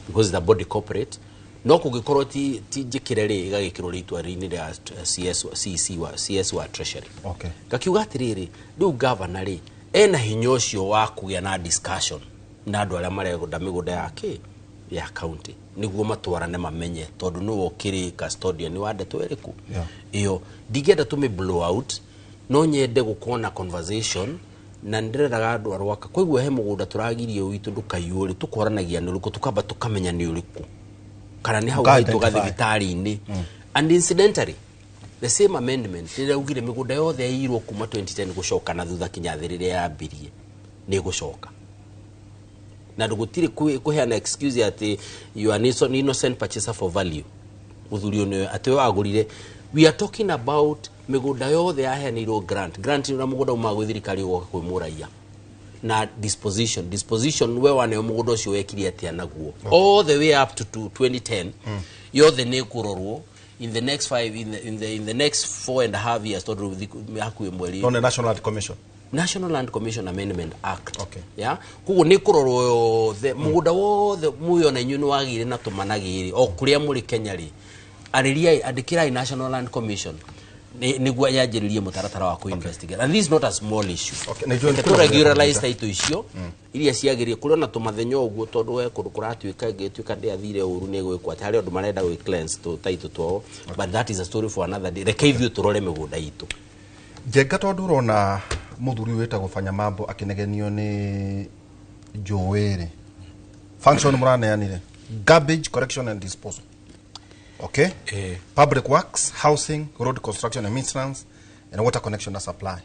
because the body corporate no kugikorwo ti njikire ri igagikirwo ritwa rini ya CS wa treasury okay gakiuga atiriri riu governor ri ena hinya ucio wa kugia na discussion na andu aria maregunda migunda yake ya county niguo matwarane mamenye tondu no okiri custodian wa ndeto eriku iyo digenda tume blow out no nyende gukona conversation na ndireraga andu arwaka koiguo he mugunda turagirie witu ndukayuri tukoranagia ni uriku tukamba tukamenya ni uriku kana ni hau haitu gathibitari ini and incidentally the same amendment iraugire migunda yothe yairwo kuma 2010 gucoka na thutha kinyathirire ya mbirie ni gucoka na ndugutire kuheana excuse ati you are innocent purchaser for value uthurio ne ati agurire we are talking about migunda yothe yaheanirwo grant na mugunda umagwithirikari goka kwimuraia na disposition we wane mugunda ucio wekiri atia naguo all the way up to 2010 yothe ne kurorwo in the next 4.5 years to hakuwe mweli on the National Land Commission Amendment Act. Okay. Yeah. Kugo ni kurorwo the muguda wothe muyo na nyunu wagire na tumanagire o kuria muri Kenya ri ariria andikira National Land Commission niguo yanjiririe mutaratara wa ku investigate, and this is not a small issue. Okay. To regularize title icio iria ciagirie kuria na tumathenya uguo tondu we kundu kuratuika ngituika ndi athire uru ni gwikwa tari andu marenda gwi cleanse to title to, but that is a story for another day. Reke ithuĩ turore migunda itu Jenga tondu urona muthuri wita gufanya mambo akinegenio ni Joeri function muraneanire garbage collection and disposal. Okay? Public works, housing, road construction and maintenance, and water connection and supply.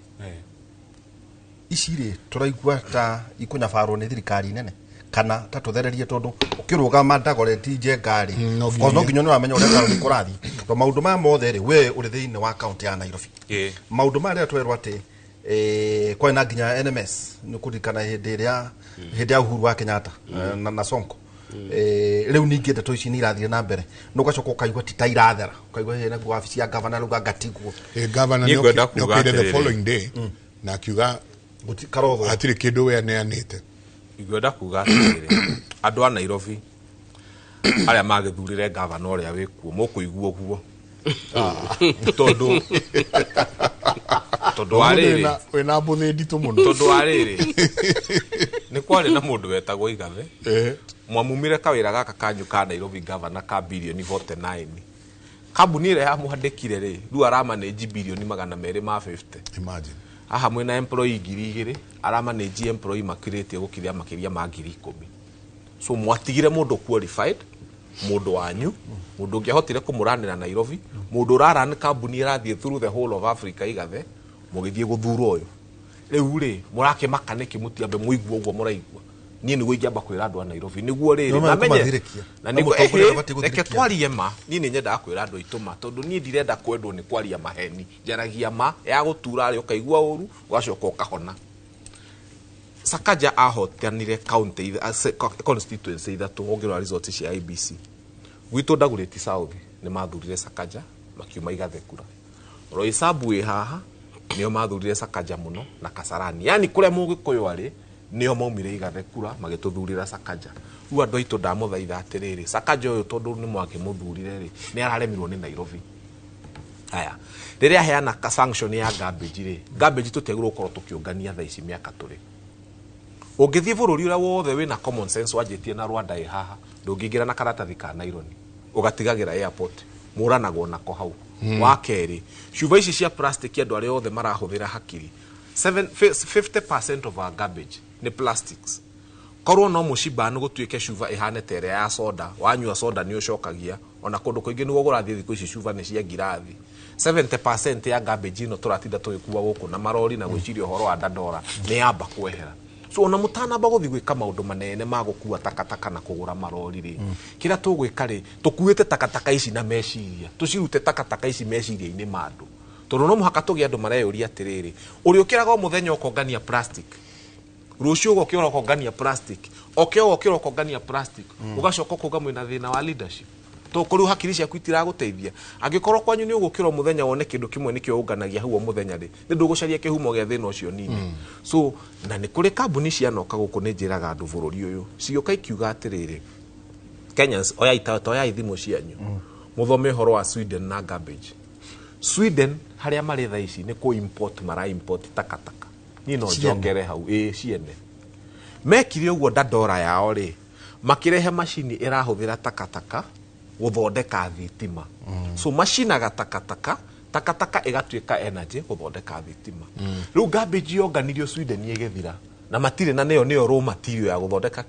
Ishire turaigua ta ikunya faro ni thirikari nene kana ta tuthererie tondu ukiruga mandagore tije ngari because no nginya wamenya ureka ni kurathi to maundu ma mothe ri we uri thiini wa county ya Nairobi. Maundu ma ria twerwa ati kwa na nginya NMS ni kudikana hindi ya uhuru wa Kenyatta na Sonko riu ningi ndeto ici ni irathire na mbere no gacoka ukaigua ti ta irathera ukaigua hena wabici ya governor ruga gatigwo governor ni okire the following day na kiuga karotho atire kindu we aneanite igwenda kuga atiriri andu a Nairobi aria magithurire governor uria wikuo mukuigua guo tondu ariri we na mbuthi nditu muno tondu ariri ni kwari na mundu wetagwo Igathe mwamumire kawira gaka kanyu ka Nairobi governor ka bilioni 49 kambuni ire ya muhandikire ri ru aramanage bilioni 250. Imagine aha mwena employee 2,000 aramanage employee makirite gukiria makiria ma 10,000. So mwatigire mundu qualified, mundu wanyu, mundu ngihotire kumuranira Nairobi, mundu rarana kambuni irathie through the whole of Africa Igathe mugithie guthura uyu riu ri murake makaniki mutiambe muigua uguo muraigua nie ni gwija bakwira andu a Nairobi niguo riri na menye na niguo reke twarie ma nie ni nyenda akwira andu ituma tondu nie ndirenda kwendwo ni kwaria maheni njaragia ma ya gutura ri ukaigua uru ugacoka ukahona. Sakaja ahotanire county constituency ithatu ongerwa results cia IBC gwitu Dagoretti South ni mathurire Sakaja makiuma Igathe kura, Roysambu haha nio mathurire Sakaja muno na Kasarani, yani kuria mugikuyu ari nio maumire Igathe kura magituthurira Sakaja. Ru andu aitu ndamuthaitha atiriri Sakaja uyu tondu ni mwake muthurire ri ni araremirwo ni Nairobi. Aya riria heana ka sanction ya garbage ri garbage tutegirwo ukorwo tukiungania tha ici miaka turi ungithie bururi uria wothe wina common sense wajitie na Rwanda haha ndungingira na karatathi ka Nairobi ugatigagira airport muranagwo nako hau. Wa keri cuba ici cia plastic andu aria othe marahuthira hakiri 50% of our garbage ni plastics. Korwo no mushiba no gutuike cuba ihane tere ya soda wanyua soda ni ucokagia ona kundu kuingi ni gugurathie thiku ici cuba ni cia ngirathi. 70% ya garbage ino turatinda tugikuwa guku na marori na gwiciria horo wa Dandora ni yamba kwehera. So ona mutana baguthi gwika maundu manene magukua takataka na kugura marori ri kira tugwika ri tukuite takataka ici na meciria tucirute takataka ici meciria-ini mandu tondu no muhaka tugia andu mareyuria atiriri uri ukiraga muthenya ukongania plastic rucio gukira ukongania plastic ukira ukongania plastic ugacoka kuga mwina thina wa leadership to kuri hakiri cia kwitira guteithia angikorwo kwanyu ni ugukira muthenya wone kindu kimwe nikio unganagia huo muthenya ri ni ndugucaria kihumo gia thina ucio nini. So na ni kuri kambuni cia noka guku ni njiraga andu bururi uyu cioka ikiuga atiriri Kenyans oya itato ya ithimo cianyu muthome horo wa Sweden na garbage. Sweden haria mari tha ici ni ku import mara import takataka ni no jongere hau ciene mekire uguo Dandora yao ri makirehe machine irahuthira takataka guthondeka thitima. So machine takataka igatuika energy guthondeka thitima. Riu garbage yoganirio Sweden igethira na matire na neo raw material ya guthondeka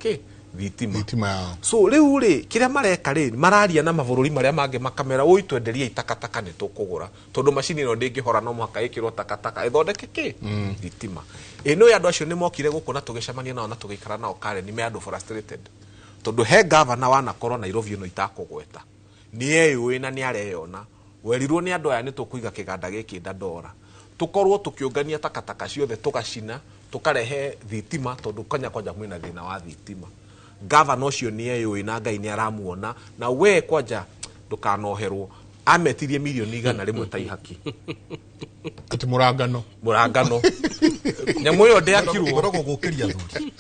thitima. So riu ri kiria mareka ri mararia na mabururi maria mange makamera oi twenderia itakataka ni tukugura tondu machine ino ndingihora no mwaka ikirwo takataka ithondeke thitima. Eno ya andu acio ni mokire guku na tugicemania nao na tugikara nao Karen me andu frustrated tondu he governor wana korwo Nairobi ino itakugweta ni eyui na ni areyona werirwo ni andu aya ni tukuiga kiganda giki Dandora tukorwo tukiungania takataka ciothe tugacina tukarehe thitima tondu Kenya kwanja mwina thina wa thitima. Governor ucio ni eyui na Ngai ni aramuona na we kwanja ndukanoherwo ametirie milioni igana rimwe ta ihaki ati murangano nyamu yo ndeakirwo ngoroko gukiria thuri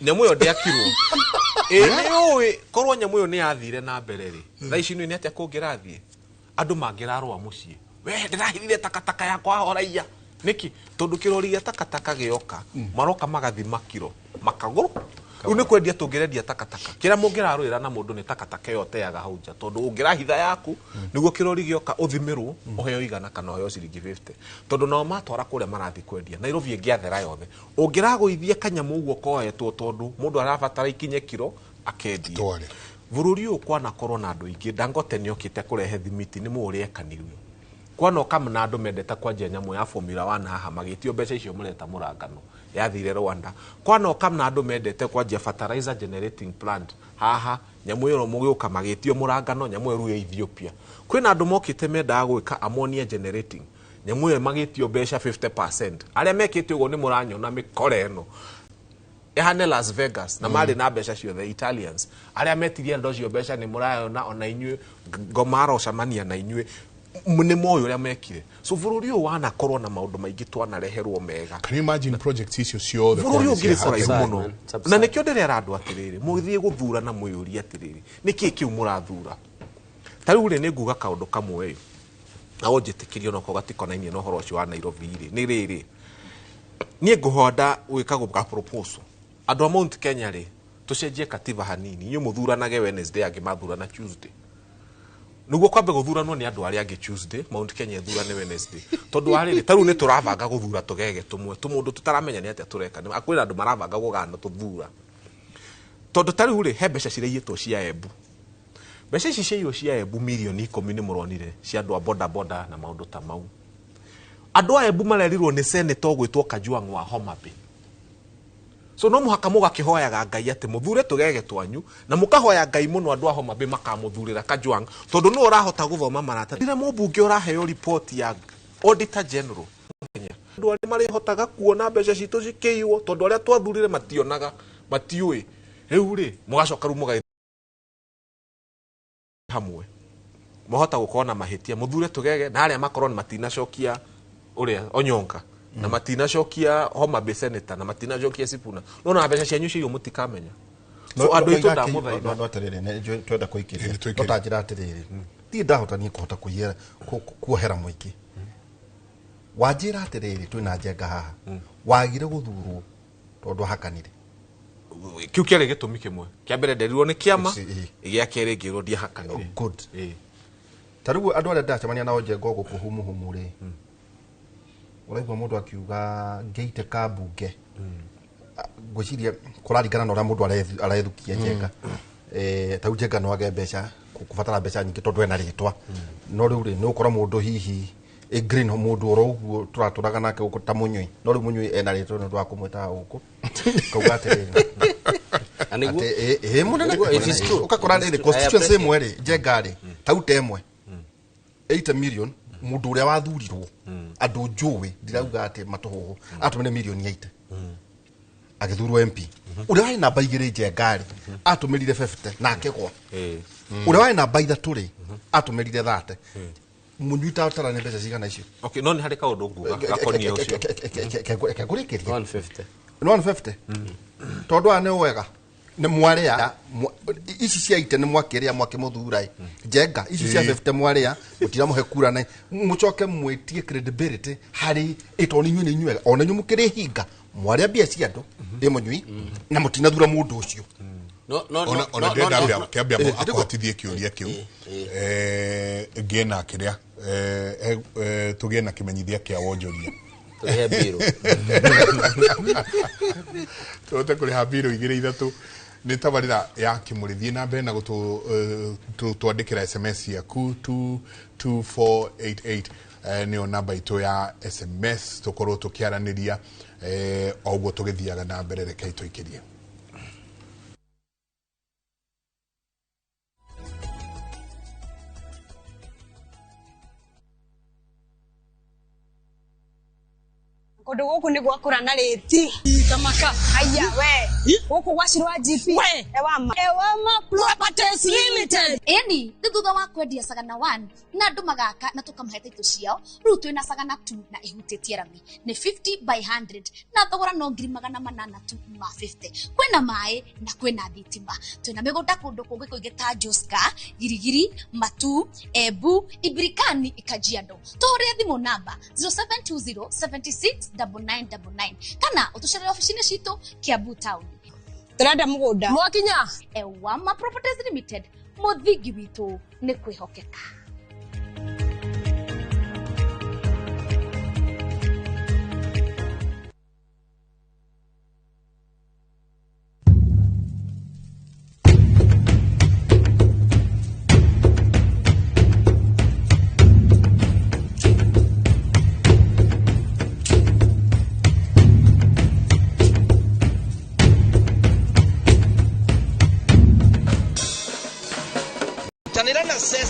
nyamu yo ndeakirwo niwe korwo nyamu yo ni yathire na mbere ri thaa ici ni atia kungirathie andu mangirarwa mucii we ndirahithire takataka yakwa horaia niki tondu kirori ya takataka gioka maroka magathima kiro makaguru riu ni kwendia tungirendia takataka kira mungirarwira na mundu ni takataka yo teaga hauja tondu ungirahitha yaku niguo kirori gioka uthimirwo uheo igana kana uheo ciringi 50 tondu no matwara kuria marathi kwendia Nairobi ingiathera yothe ungiraguithia kanyamu uguo koetwo tondu mundu arabatara ikinye kiro akendia bururi uyu kwana korwo na andu ingi Dangote ni okite kurehe thimiti ni muria kaniru kwana kamna andu mendeta kwanjia nyamu ya Formula 1 haha magitio mbeca icio mureta murangano yathire Rwanda kwana kamna andu mendete kwanjia fertilizer generating plant haha nyamu yo mugioka magitio murangano nyamu ru ya Ethiopia kwina andu mokite menda gwika ammonia generating nyamu yo magitio mbeca 50% aria mekite ugo ni muranyona mikore eno ehane Las Vegas na mali na mbeca cio the Italians aria metirie ndo cio mbeca ni murayona ona inyue ngomaro camania na inyue mune moyo ria mekire so bururi uyu wana korwo na maundu maingi twana reherwo mega. Can you imagine projects icio ciothe bururi uyu ngire kora imuno na nikio ndere andu atiriri muthie guthura na muyuri atiriri niki kiu murathura tariu ri ni nguga kaundu kamwe na onjitikirio no kogatikona-inie no horo ucio wa Nairobi ri ni riri nie nguhonda wikago ka proposal andu a Mount Kenya ri tucenjie katiba hanini inyu muthuranage Wednesday angi mathurana Tuesday nugo kwambe guthuranwo ni andu aria angi Tuesday Mount Kenya thurane Wednesday tondu ariri taru ni turavanga guthura tugege tumwe tumundu tutaramenya ni atia tureka ni akwira andu maravanga gugana tuthura tondu taru ri he mbeca cireiyetwo cia Embu mbeca ici ciairwo cia Embu milioni 10 ni muronire cia andu a boda boda na maundu ta mau andu a Embu marerirwo ni senator gwitwo Kajwang' wa Homa Bay so no muhaka mugakihoyaga Ngai ati muthure tugege twanyu na mukahoya Ngai muno andu a Homa Bay makamuthurira Kajwang' tondu no urahota guthoma marata ndire mubunge uraheo report ya Auditor General Kenya andu ari marihotaga kuona mbeca citu cikiiwo tondu aria twathurire mationaga matiui riu ri mugacoka ru mugai hamwe mohota gukona mahitia muthure tugege na aria makorwo matinacokia uria Onyonka na matinacokia Homa Bay senator na matinacokia Sifuna no na mbeca cianyu ciyo mutikamenya so andu itu da muthaitha no atiriri ne twenda kuikiria tutajira atiriri ti ndahotania kuhota kuyera kuohera muiki wajira atiriri twina njenga haha wagire guthurwo tondu hakanire kiu kiari gitumi kimwe kia mbere nderirwo ni kiama igia keri ngirwo ndia hakanire good tariu andu aria ndacemania nao njenga guku humuhumu ri uraigwa mundu akiuga ngeite kabunge ngwiciria kuraringana na uria mundu arethukia njenga tau njenga no age mbeca kubatara mbeca nyingi tondu ena ritwa no riu ri no ukora mundu hihi green mundu oro uguo turaturaga nake guku ta munyui no riu munyui ena ritwa no ndwa kumwita guku kauga atiriri ate munene ukakora riri constituency imwe ri njenga ri tau temwe 8 million mundu uria wathurirwo andu njui ndirauga ati matuhuhu atumire milioni 8 agithurwo MP uria wai namba igiri njengari atumirire 50 na akegwa uria wai namba ithatu ri atumirire 30 munyuita utara ne mbeca cigana icio okay no ni hari kaundu nguga gakonie ucio kegurikiria 150 150 tondu ane wega ne mwaria ici cia ite ne mwakiria mwakimuthurai njenga ici cia 50 mwaria mutira muhe kura na mucoke mwetie credibility hari itoni nyune nywe ona nyu mukiri hinga mwaria bia cia andu ndi munyui na mutina thura mundu ucio ona ndenda kiambia akwatithie kiuria kiu ngena kiria tugena kimenyithia kia wonjoria tuhe biro tote kuriha biro igire ithatu ni tabarira ya kimurithie na mbere na twandikira SMS yaku 22488 ni namba itu ya SMS tukorwo tukiaraniria oguo tugithiaga na mbere reke tuikirie tondu guku ni gwakura na riti kamaka aya we guku gwacirwa GP ewama Properties Limited eni thutha wa kwendia Sagana 1 na andu magaka na tukamaheta itu ciao riu twina Sagana 2 na ihutitie rami ni 50 by 100 na thogora no ngiri 850 kwina mai na kwina thitima twina migunda kundu kungi kuingi ta Joska Girigiri Matu Ebu Ibirikani Ikajiado tore thimu namba 0720769999 kana utuchere ofisini citu Kiambu Town turenda mugunda mwakinya Ewama Properties Limited muthingi witu ni kwihokeka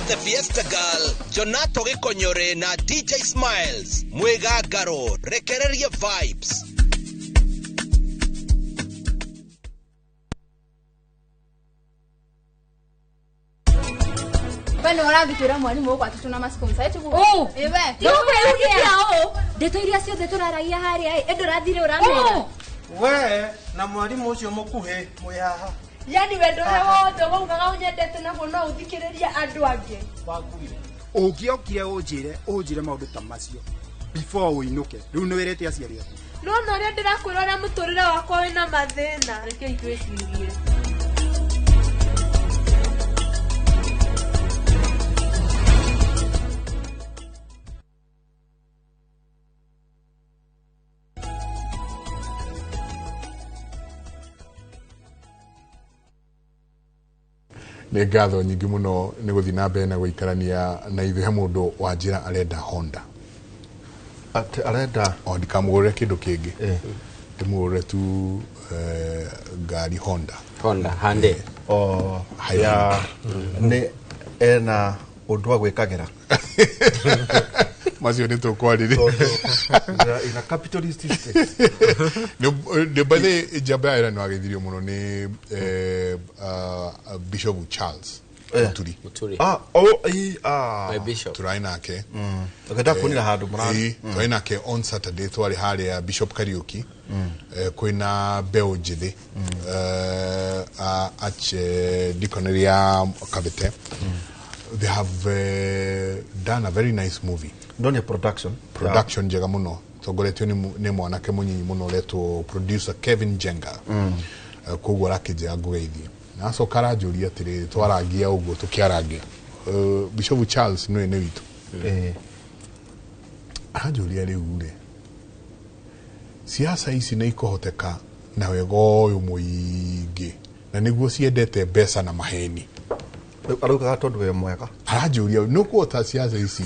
The Fiesta Girl, Jonato Gikonyore na DJ Smiles, Mwegagaro, Rekereria Vibes. Bano warathikira mwalimu kwa tutuna masponsa yetu go. Ewe. Ndeto iria ciothe turaragia haria endurathire uramera. We na mwalimu ucio mukuhe mwihaha. Yani wendo wote waugaga unyendete naguo no uthikiriria andu angi wakuire ungiokire unjire maundu ta macio before uinuke riu ni wirete aciari aku no ria ndirakwira ria muturire wakwa wina mathina reke itwicirie nä ngatho nyingä må no nä gå thiä na mbere na gå ikarania na ithuä he må ndå wa njä ra arenda Honda arenda ndikamå gå rä re kä ndå kä ngä ndä må gå rä re tu ngari Honda Hyundai nä ena å ndå wa gwä kagä ra macio nä tå kwarä nä mbathä njamba ya ä nä wagä thirio må no nä Bishop Charles Muturi turai nake turai nake on Saturday twari haria Bishop Karaoke kwina mbeu njithi Deaconry ya Kabete. They have done a very nice movie. Don't production njega muno togoretio ni mwanake munyinyi muno letwo producer Kevin Jenga kugwa rakije agugeithie na so karajuria atiri twaragia uguo tukiaragia Bishop Charles no ene witu ajuria riure siasa ici ni ikohoteka na wego uyu muingi na niguo ciendete mbeca na maheni arauga tondu we mwega arajuria no kuota siasa ici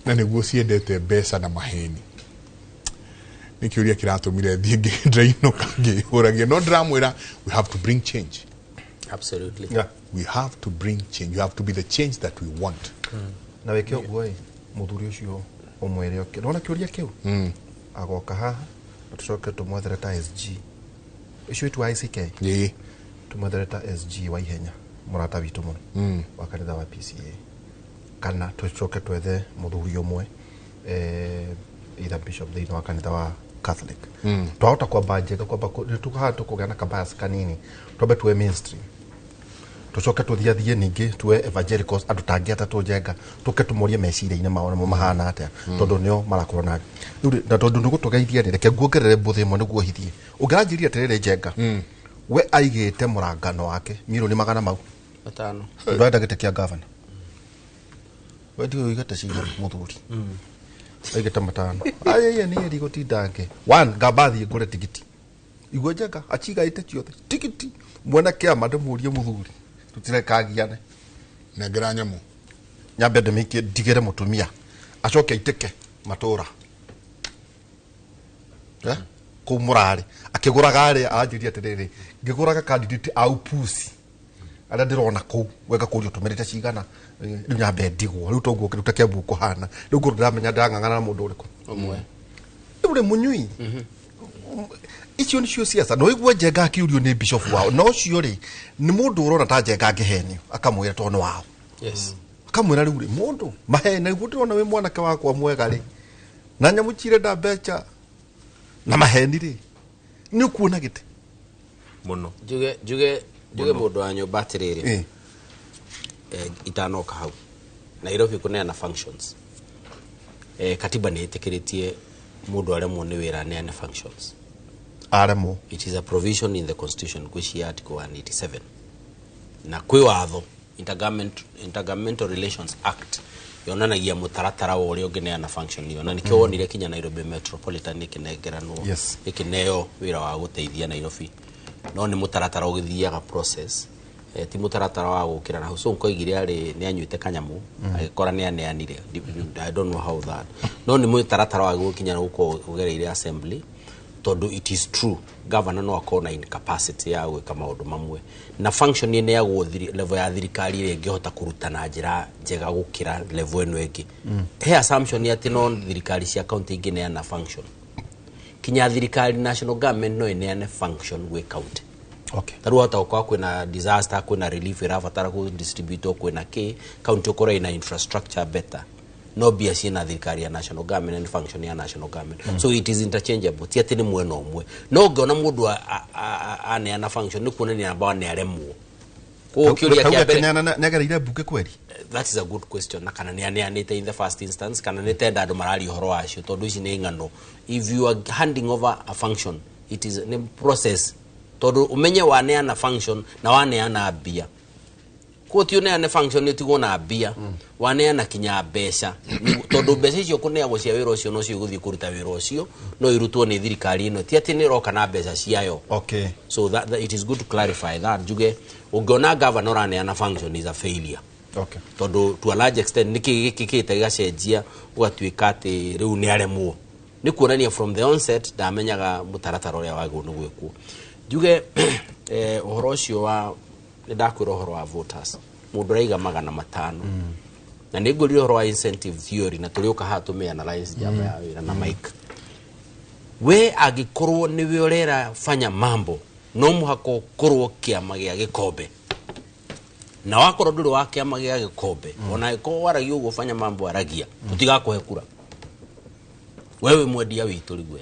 na niguo ciendete mbeca na maheni nikiuria kiratumire thie ndraino kangi uragia no ndramwira we have to bring change. Absolutely. Yeah. We have to bring change. You have to be the change that we want. Na weke ogwe muthuri ucio umwere oke nona kiuria kiu agoka haha tucoke tumwethere ta SG icio itu ICK tumwethere ta SG wa ihenya murata witu muno wa kanitha wa PCA kana tucoke twethe muthuri umwe either bishop thini wa kanitha wa Catholic twahota kwamba njega kwamba tukahata kugana kabas kanini twabe tuwe mainstream tucoke tuthiathie ningi tuwe evangelicals andu tangiata tunjenga tuke tumurie meciria-ini mao mo mahana atia tondu nio marakorona na tondu nigutugeithia ni reke nguongerere mbuthi imwe niguo hithie ungiranjiria atiriri njenga we aigite murangano wake milioni 500 ndwenda gite kia governor we ndio igate ciira muthuri aigite 5 ayeye ni eri gutindange one gabathi ngure tigiti igwe njenga achigaite ciothe tigiti mwana kia mademurie muthuri tutirekagiane na granyamu nyambe ndemike ndigere mutumia acoke aitike matura kumurari akiguraga ari ajiria atiriri ngiguraga candidate au pusi ara ndirona ku wega kurio tumerete cigana nyambe ndigwo riu tongu kiruta kia buku hana riu nguru ndamenya ndangangana na mundu uriku omwe ule munyui icio nicio siasa no igwe Njenga akiurio ni bishop wao no cio ri ni mundu urona ta Njenga ngihenio akamwira tono wao yes akamwira riu ri mundu mahene guo ndona we mwanake wakwa mwega ri na nyamuchire nda becha na maheni ri ni ukuona gite muno juge mundu wa nyumba atiriri itanoka hau Nairobi kuna functions katiba ni itikiritie mundu aremwo ni wira ne functions aremo. It is a provision in the constitution which is article 187 na kwi watho intergovernmental relations act yonanagia mutaratara wa uria ungeneana function yona nikio wonire kinya Nairobi metropolitan ikinegeranwo ikineo wira wa guteithia Nairobi no ni mutaratara ugithiaga process ti mutaratara wa gukira na huso nkoigire ari ni anyuite kanyamu agikora ni aneanire I don't know how that no ni mutaratara wa gukinya uko ugereire assembly tondu it is true governor no akona incapacity ya gwika maundu mamwe na function ine ya guthiri level ya thirikari ire ngihota kurutana njira njega gukira level eno eki he assumption ya tino thirikari cia county ingine na function kinya thirikari national government no ine na function we county okay taru hata kwa kwina disaster kwina relief irafatara ku distribute kwina ke county okora ina infrastructure better no be asina thirikari ya national government and function ya national government so it is interchangeable ti atini mweno omwe no ngona mundu ane ana function ni kuona ni amba ne aremwo ko kiuria kia bere nagareire buke kweri that is a good question na kana ni anete in the first instance kana ne tenda andu marari horo acio tondu ici ni ngano if you are handing over a function it is a process tondu umenye wane ana function na wane ana bia ko ti one ana function ni tigo na bia wane ana kinya besha tondu besha icio kunea gucia wira ucio no cio guthii kuruta wira ucio no irutwo ni thirikari ino ti ati ni roka na besha ciayo okay so that it is good to clarify that juge ungiona governor ane ana function is a failure okay tondu to a large extent niki gikite gacenjia ugatuika ati riu ni aremwo ni kuonania from the onset ndamenyaga mutaratara uria wagu ni gwikwo juge uhoro ucio wa ndakwira uhoro wa voters mundu raiga 500 na nigurire uhoro wa incentive theory na turiuka hatume analyze jamba ya wira na Mike we agikorwo ni we urera fanya mambo no muhako korwo kiama gia gikombe na wakorwo nduri wa kiama gia gikombe ona iko waragi ugufanya mambo aragia tutigakuhe kura wewe mwendia witu rigwe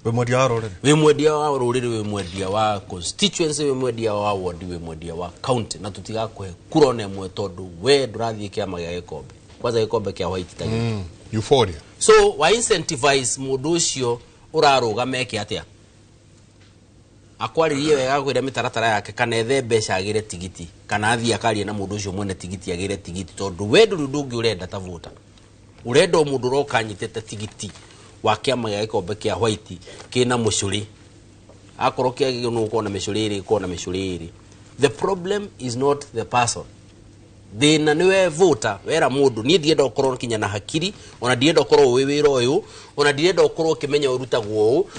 we mwendia wa ruriri we mwendia wa ruriri we mwendia wa constituency we mwendia wa ward we mwendia wa county na tutigakuhe kura one mwe tondu we ndurathie kiama gia gikombe kwanza gikombe kia white tagi euphoria so wa incentivize mundu ucio uraruga meke atia akwaririe wega gwira mitaratara yake kana ethe mbeca agire tigiti kana athii akarie na mundu ucio mwene tigiti agire tigiti tondu we ndungi urenda ta voter urenda mundu roka nyitete tigiti wa kiama gia gikombe kia white kina mucuri akoro kia no kona micuriri kona micuriri the problem is not the person thina niwe voter wera mundu ni ndienda ukorwo kinya na hakiri ona ndienda ukorwo wi wira uyu ona ndienda ukorwo kimenya urutagwo u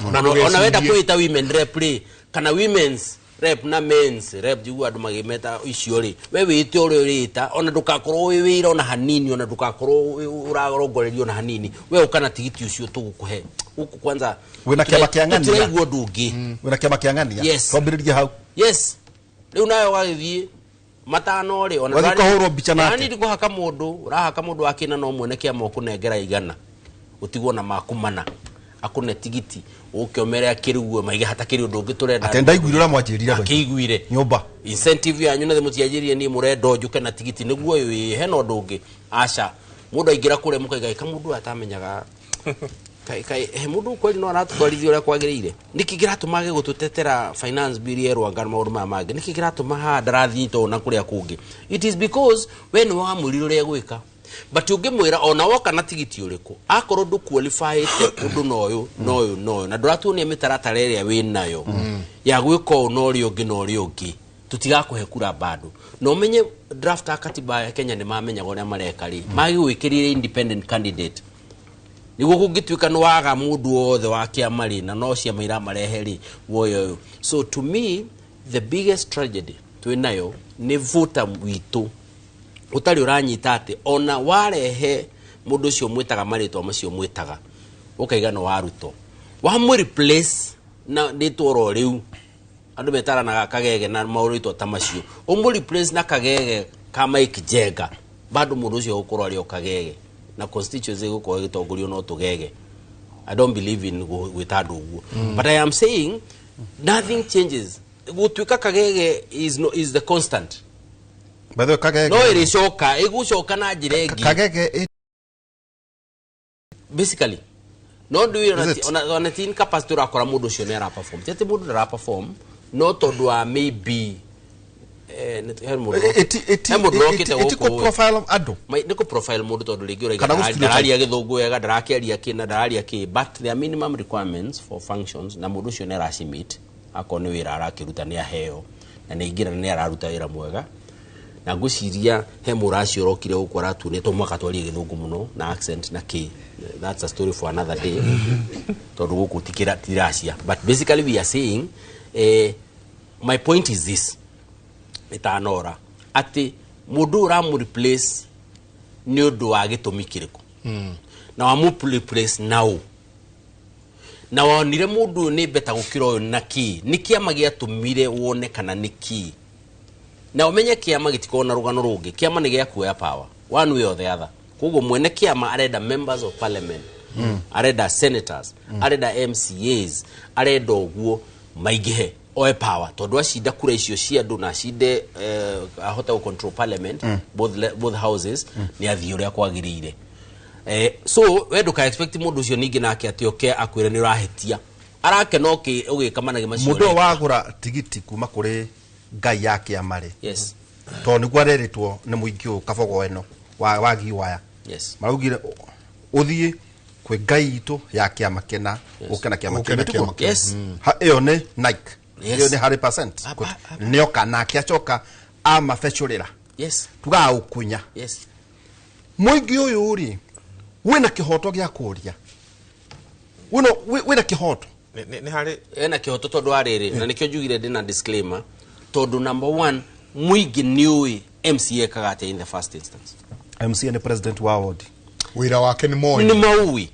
ona wenda kuita women rep kana women's rep na men's rep jigu andu magimeta icio ri we wite uri urita ona ndukakorwo wi wira ona hanini ona ndukakorwo urarongorerio na hanini we ukana tigiti ucio tugukuhe uku kwanza wina kiama kiangania turaigwo ndungi wina kiama kiangania twambiririe hau yes riu nayo wagithie matano ri ona wagikohorwo bicha nake yani ndiko haka mundu urahaka mundu akina no mwene kiama okunengera igana utigwo na makumana akune tigiti ukiomere akirugwe maige hatakiri undu ngiturenda atenda igwirira mwanjirira akigwire nyumba incentive yanyu na mutiajirie ni murendo njuke na tigiti niguo heno undu ngi aca mundu aingira kure mukaiga kamundu atamenyaga kai mundu kweli no aratwarithia uria kwagirire niki kiratumage gututetera finance bill yerwa ngar maundu mamage niki kiratuma ha ndarathi to na kuria kungi it is because when wa muririre gwika but ungimwira ona woka na tigiti uriku akorwo ndu qualified undu noyo na nduratuonia mitaratara iria wi nayo ya gwika onori ungi nori ungi tutigakuhe kura bado no menye draft akatiba ya Kenya ni mamenya goria mareka ri magi gwikirire independent candidate nigo kungituika no waga mundu othe wa kiama ri na no cia maira mareheri woyo so to me the biggest tragedy twinayo ni voter witu utari uranyita ati ona warehe mundu ucio mwitaga maritwa macio mwitaga ukaiga no waruto wa mu replace na nditoro riu andu betara na kagege na maurito tamacio umu replace na kagege kama ikijenga bado mundu ucio ukorwo ari okagege na constituency gukorwo gitongorio no tugege. I don't believe in with adugu. But I am saying nothing changes. Gutwika kagege is the constant. By the way, kagege no irishoka igushoka na jiregi kagege basically no do you on a team capacity rakora mundu ucio ne ra perform tete mundu ra perform no tondu wa maybe etiko profile ado niko profile mundu tondu ringi ura dararia githungu ega darakiaria kina dararia ki but there are minimum requirements for functions na mundu ucio ne ra meet akone wira arakiruta ne aheo na ne ingira ne araruta wira mwega na nguciria he muracio rokire ukora tu ne to mwaka twari githungu muno na accent na ki. That's a story for another day. Tondu guku tikira tiracia but basically we are saying my point is this itanora ati mundu uramu replace ni undu wa gitumi kiriku na wa mu replace now na wonire mundu ni beta gukira uyu na ki ni kiama giatumire wone kana ni ki na umenye kiama gitikona rugano rungi kiama ni gia kuoya power one way or the other kogo mwene kiama arenda members of parliament arenda senators arenda MCAs arenda oguo maigihe oe power tondu acida kura icio cia ndu na acide ahota ku control parliament both houses ni athii uria kwagirire so we nduka expect mundu ucio ningi nake atioke akwire ni urahetia arake no ki ugikamanaga macio mundu wagura tigiti kuma kuri ngai yake amari yes to ni gwareritwo ni muingi kabogo eno wagi waya yes marugire uthie kwe ngai itu yake amakena ukena kiama kina yes ha iyo ni Nike iyo ni 100% nio kana kiachoka ama fechurira yes tuga ukunya yes muingi uyu uri wina kihoto gya kuria wina kihoto ni hari ena kihoto tondu ariri na nikyo njugire ndina disclaimer tondu number 1 muingi niui MCA kagate in the first instance MCA ni president wa ward wira wake ni moi ni maui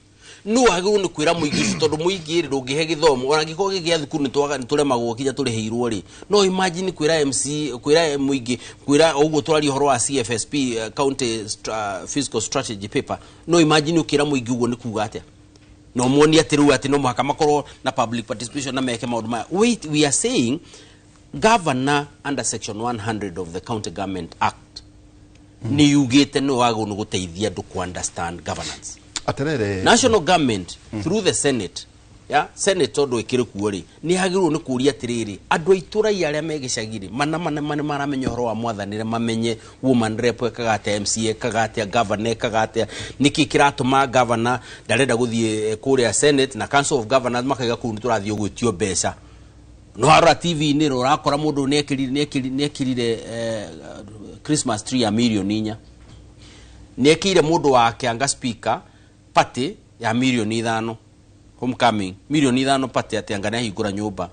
no agiru ni kwira muingi tondu muingi ri ndungihe githomo ona giko gigia thukuru ni twaga ni tule magwo kinya tule heirwo ri no imagine kwira MC kwira muingi kwira uguo twari horo wa CFSP county fiscal strategy paper no imagine ukira muingi uguo ni kuga atia no moni atiru ati no muhaka makorwo na public participation na meke maundu maya wait we are saying governor under section 100 of the County Government Act ni yugite no wago no guteithia ndu ku understand governance aterere national government through the senate ya senate odo ikire kuori ni hagirwo ni kuria tiriri andu aitura yaria megicagiri mana maramenye horo wa mwathanire mamenye woman rep kagate MCA kagate governor kagate niki kiratuma governor ndarenda guthie kuria senate na council of governors makaiga kundu turathio gwitio mbeca no ara TV ni rorakora mundu nekirire Christmas tree ya milioni 4 nekire mundu wake anga speaker party ya milioni 5 homecoming milioni 5 party atiangana hingura nyumba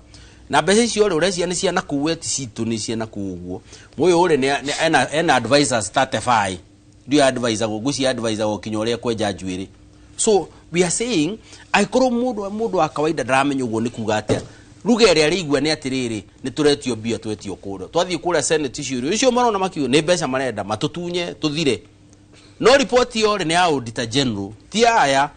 na mbeca icio ri urecia ni cia nakuwe ti citu ni cia nakuguo moyo uri ni ena advisors 35 ndio advisor guguci advisor gokinyore kwenja njwiri so we are saying aikoro mundu wa kawaida dramenyo uguo ni kuga atia ruga ria rigwa ni atiriri ni turetio bia twetio kudo twathie kura senate icio marona makiu ni mbeca marenda matutunye tuthire no report yore ni auditor general ti aya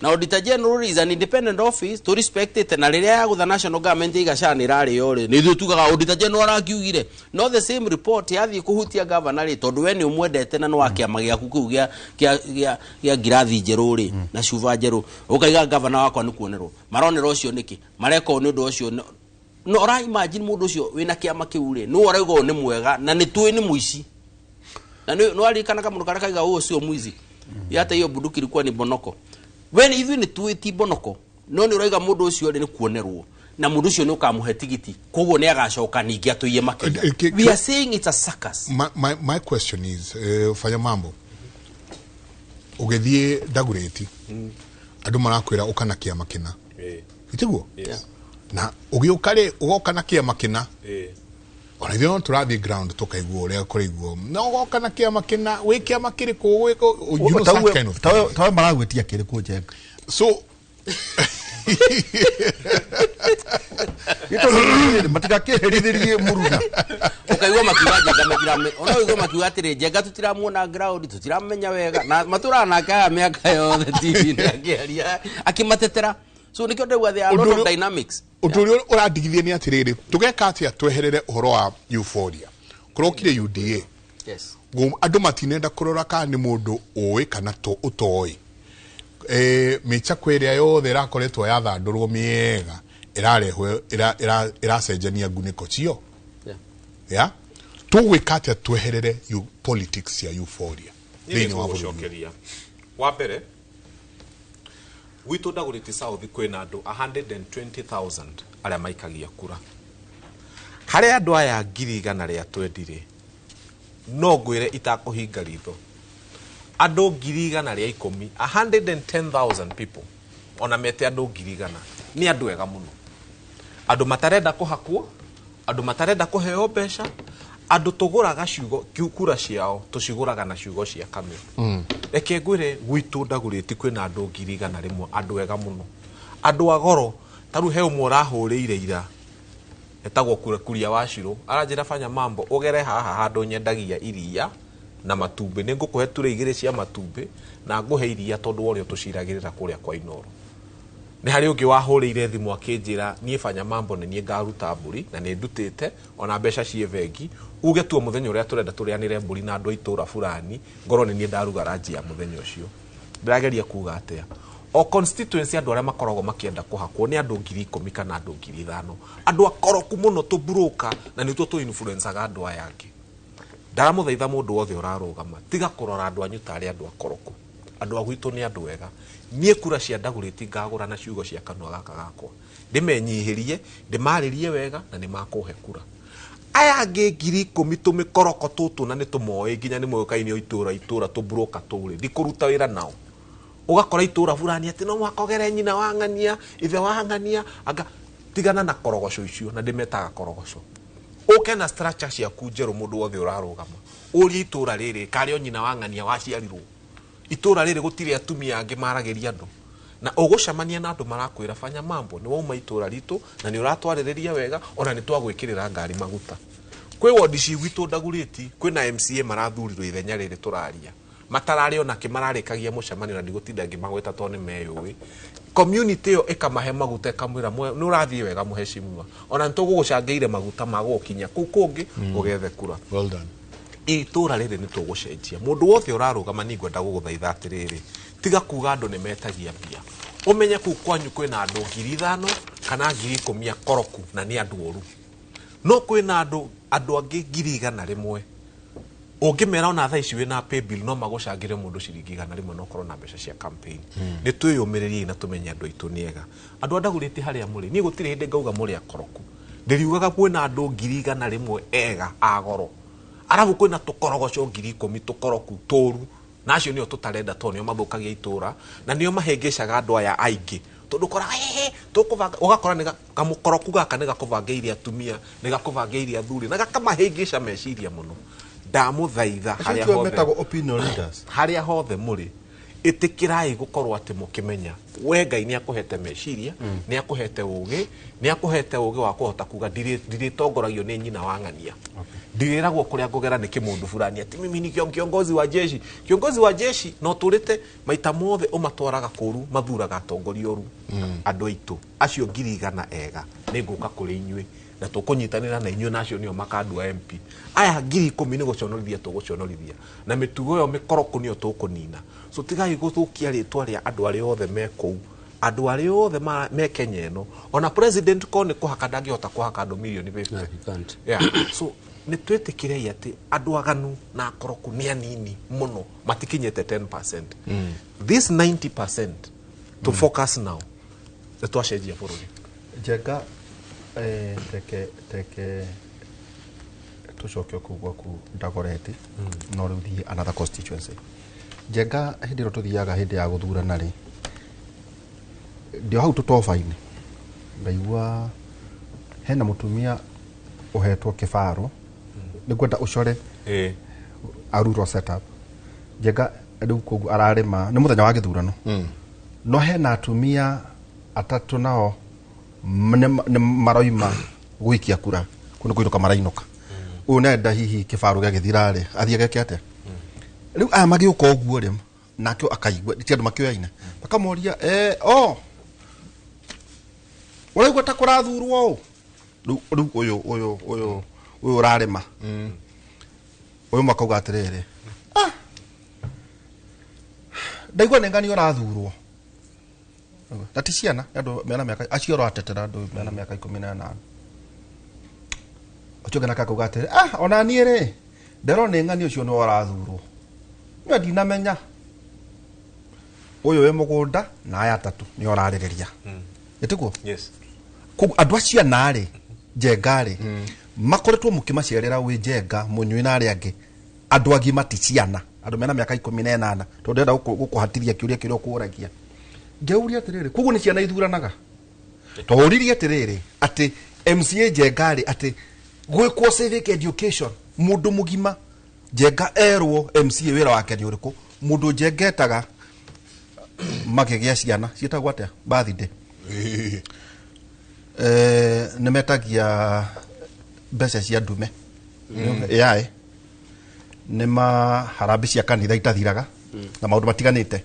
na auditor general is an independent office to respect it na riria ya gutha national government igacani rari yore ni thu tugaga auditor general akiugire no the same report yathie kuhutia governor tondu we ni umwendete na no akiama giaku kiu gia ngirathi njeru ri na shuva njeru ukaiga governor wakwa ni kuonerwo maronero ucio niki mareko ni undu ucio no ra imagine mundu ucio wina kiama kiu ri no oraigo ni mwega na ni tui ni muici na no alikana kama mundu kaiga ucio muizi yata hiyo bunduki ilikuwa ni bonoko when even tuiti bonoko no ni uraiga mundu ucio ni kuonerwo na mundu ucio ni ukamuhe tigiti koguo ni agacoka ningi atuiye makenya we are saying it's a circus my question is fanya mambo ugethie Dagureti andu marakwira ukana kiama kina itiguo na ugiukare ugokana kiama kina ona ithio turathi ground tukaigua uria kuriguo no gokana kiama kina wi kiama kiriku gwiko tawe maragwetia kiriku jenga so Matiga kiherithirie muruga. Ukaigwa makiwaje kama ona uigwa makiwatire Njenga tutiramuona ground tutiramenya wega na matura nake aya miaka yothe TV akiaria akimatetera. So nikyo ndegwa there are a lot of dynamics. Uturio uradigithie ni atiriri tugeka atia tweherere uhoro wa euphoria kurokire UDA. Yes. Andu matinenda kurora ka ni mundu uwi kana to utoi. Micha kweria yothe irakoretwo yathandurwo miega irarehwe iracenjania nguniko cio. Yeah. Tugwika atia tweherere politics ya euphoria. Thini wa gucokeria. Wa mbere Gwito Dagoretti South kwena andu 120,000 aria maikagia kura. Hare andu aya ngiri igana ria twendire. No ngwire itakuhinga ritho. Andu ngiri igana ria 10, 110,000 people. Ona mete andu ngiri igana. Ni andu ega muno. Andu matarenda kuhakwo, andu matarenda kuheo besha, andu tuguraga ciugo kura ciao tuciguraga na ciugo cia kamwe. Reke ngwire Gwito Dagoretti kwena andu ngiri igana rimwe andu ega muno. Andu agoro taru he umwe urahurire ira etagwo kuria Wachiro aranjira fanya mambo ugere haha handu nyendagia iria na matumbe ningukuhe ture igire cia matumbe na nguhe iria tondu worio tuciragirira kuria kwa Inoro. Ni hari ungi wahurire thimu akinjira nie fanya mambo ni nie ngaruta mburi na ni ndutite ona mbeca cie vengi uge tu muthenya uria turenda turianire mburi na andu itura fulani ngoro ni nie ndaruga ranji ya muthenya ucio. Ndirageria kuga atia o constituency andu aria makoragwo makienda kuhakwo ni andu 10,000 kana andu 5,000 andu akoroku muno tu broker na nituo tu influencer andu aya angi. Ndaramuthaitha mundu wothe urarugama tiga kurora andu anyu tari andu akoroku. Andu agwito ni andu wega. Nie kura cia Dagoretti ngagura na ciugo cia kanwa gaka gakwa. Ndimenyihirie, ndimaririe wega na ni makuhe kura. Aya angi 10,000 tumikoroko tutu na nitumoe nginya ni moyokaini itura tu broker turi ndikuruta wira nao. Ugakora itura fulani ati no mwakogere nyina wangania ithe wangania aga tigana na korogoco icio na ndimetaga korogoco. Uke na structure cia kunjeru mundu wothe urarugama. Uri itura riri kario nyina wangania waciarirwo. Itura riri gutire atumia angi marageria andu. Na ugucamania na andu marakwira fanya mambo ni wauma itura ritu na ni uratwaririria wega ona ni twagwikirira ngari maguta. Kwi wodi ci Gwito Dagoretti kwina MCA marathurirwo ithenya riri turaria. Matarari ona kimararikagia mucamani na ndigutinda ngimagweta toni meyuwi. Community yo ikamahe maguta kamwira ni urathie wega muheshimiwa. Ona ntugugucangeire maguta magukinya ku kungi ugethe kura. Well done. Itura riri ni tugucenjia. Mundu wothe urarugama ni ngwenda guguthaitha atiriri. Tiga kuga andu ni metagia mbia. Umenye ku kwanyu kwina andu 5,000 kana 10,000 koroku na ni andu oru. No kwina andu angi 100,000 ungimera ona thaa ici wina pay bill no magucangire mundu ciringi 100 no korwo na mbeca cia campaign. Ni twiyumiririe na tumenye andu aitu niega. Andu Dagoretti haria muri ni gutire hindi ngauga muri akoroku. Ndiriugaga kwina andu 100,000 ega agoro. Arabu kwina tukorogoco 10,000 tukoroku toru. Nacio nio tutarenda to nio mathukagia itura na nio mahengecaga andu aya aingi. Tondu kora tukuvanga ugakora ni kamukoroku gaka ni gakuvangeiria atumia ni gakuvangeiria athuri na gakamahengeca meciria muno. Ndamuthaitha haria hothe metago opinion leaders haria hothe muri itikirai gukorwo ati mukimenya we Ngai ni akuhete meciria ni akuhete ugi wa kuhota kuga ndiritongoragio ni nyina wangania. Ndiragwo kuria ngogera ni kimundu fulani ati mimi ni kiongozi wa jeshi no turite maita mothe umatwaraga kuru mathuraga atongoria oru. Andu aitu acio 100,000 ega ni nguka kuri inywe na tukunyitanira na inywe nacio nio makandua MP. Aya 10,000 ni guconorithia tuguconorithia na mitugo yo mikoroku nio tukunina. So tigai guthukia ritwa ria andu aria othe mekou andu aria othe me Kenya eno ona president ko ni kuhaka ndangihota kuhaka andu milioni 50. Yeah. So ni twetikire ati andu aganu na akoroku ni anini muno matikinyete 10%. This 90% to focus now twacejia bururi. Njenga teke tucokio kugwa ku Dagoretti no riu thie another constituency. Njenga hindi ro tuthiaga hindi ya guthurana ri ndio hau tutofaini ndaigua hena mutumia uhetwo kibaro ni kwenda ucore aruro setup. Njenga riu kugu ararima ni muthenya wa githurano no hena atumia atatu nao nĩ maroima gũikia kura kũndũ kũinũka marainuka unenda hihi kĩbaru gĩgĩthira rĩ athiĩ gĩke atĩa rĩu aya magĩũka ũguo rĩ nakĩo akaigua ti andũ makĩoyaine bakamoria ũraigua ta kũrathurwo rĩu ũyũ ũrarĩma ũyũ makauga atĩrĩrĩ ndaigua nĩ ngani ũrathurwo na ti ciana andũ mena mĩaka acio ũratetera andũ mena mĩaka 18 ũcio gana kauga atĩrĩ ona niĩ rĩ nderona ng'ani ũcio nĩ ũrathurwo niĩ ndinamenya ũyũ wĩ mũgũnda na aya atatũ nĩ ũrarĩrĩria ĩtiguo andũ acio narĩ Njenga rĩ makoretwo mũkĩmacerera wĩ Njenga Mũnyui na arĩa angĩ andũ agima ti ciana andũ mena mĩaka 18 tondũ ndenda gũkũhatithia kĩũria kĩrĩa ũkũragia ngeuria atĩrĩrĩ koguo nĩ ciana ithuranaga tũhũririe atĩrĩrĩ atĩ MCA Njenga rĩ atĩ gwĩkwo civic education mũndũ mũgima Njenga erwo MCA wĩra wake nĩ ũrĩkũ mũndũ Njenga etaga makĩgĩa ciana ciĩtagwo atĩa birthday nĩ metagia mbeca cia ndume yae nĩ maharambi cia kanitha itathiraga na maũndũ matiganĩte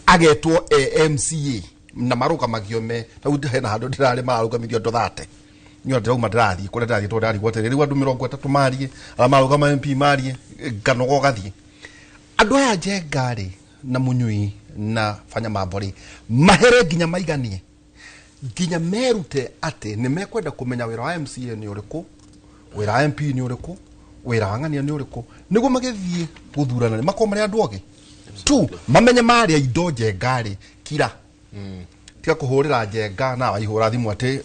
agetwo MCA na marugamagio me rĩu hena handũ ndĩrarĩ marugamithio andũ 30 nĩ ndĩrauma ndĩrathiĩ kũrĩa ndĩrathiĩ tondũ ndĩrathiĩ gwaterera rĩu andũ 30 marie ala marugama MP marie nganogo gathiĩ andũ aya Njenga rĩ na Mũnyui na Fanya Mamburi mahere nginya maiganie nginya merute atĩ nĩ mekwenda kũmenya wĩra wa MCA nĩ ũrĩkũ wĩra wa MP nĩ ũrĩkũ wĩra wa ng'ania nĩ ũrĩkũ nĩguo magĩthiĩ gũthurana nĩ makorwo marĩ andũ ogĩ tu mamenye marĩa indo Njenga rĩ kira tiga kũhũrĩra Njenga na waihũra thimũ atĩ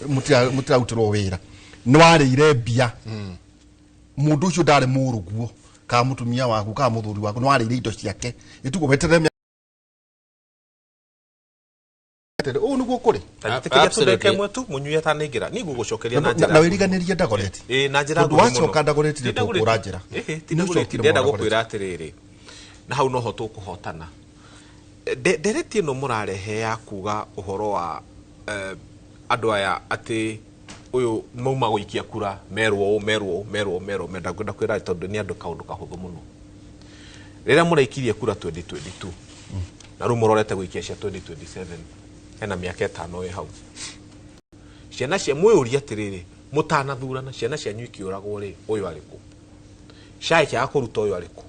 mũtirarutĩrwo wĩra nĩ warĩire mbia mũndũ ũcio ndarĩ mũrũguo ka mũtumia waku ka mũthuri waku nĩ warĩire indo ciake ĩtugo weterere nĩguo kũrĩ tũndeke mwetu Mũnyui atanaingĩra nĩ gũgũcokeria na njĩra na wĩriganĩrie Ndagoreti na njĩra ngumu mũno wacoka Ndagoreti nĩ tũkũra njĩra ndenda gũkwĩra atĩrĩrĩ na hau noho tũkũhotana ndereti ĩno mũrarehe ya kuga ũhoro wa andũ aya atĩ ũyũ mauma gũikia kura merwo menda kwĩra tondũ nĩ andũ kaũndũ kahũthũ mũno rĩrĩa mũraikirie kura 2022 na rĩu mũrorete gũikia cia 2027 hena mĩaka 5 ĩ hau ciana cia mwĩũria atĩrĩrĩ mũtanathurana ciana cianyu ikĩũragwo rĩ ũyũ arĩkũ cai kĩaga kũruta ũyũ arĩkũ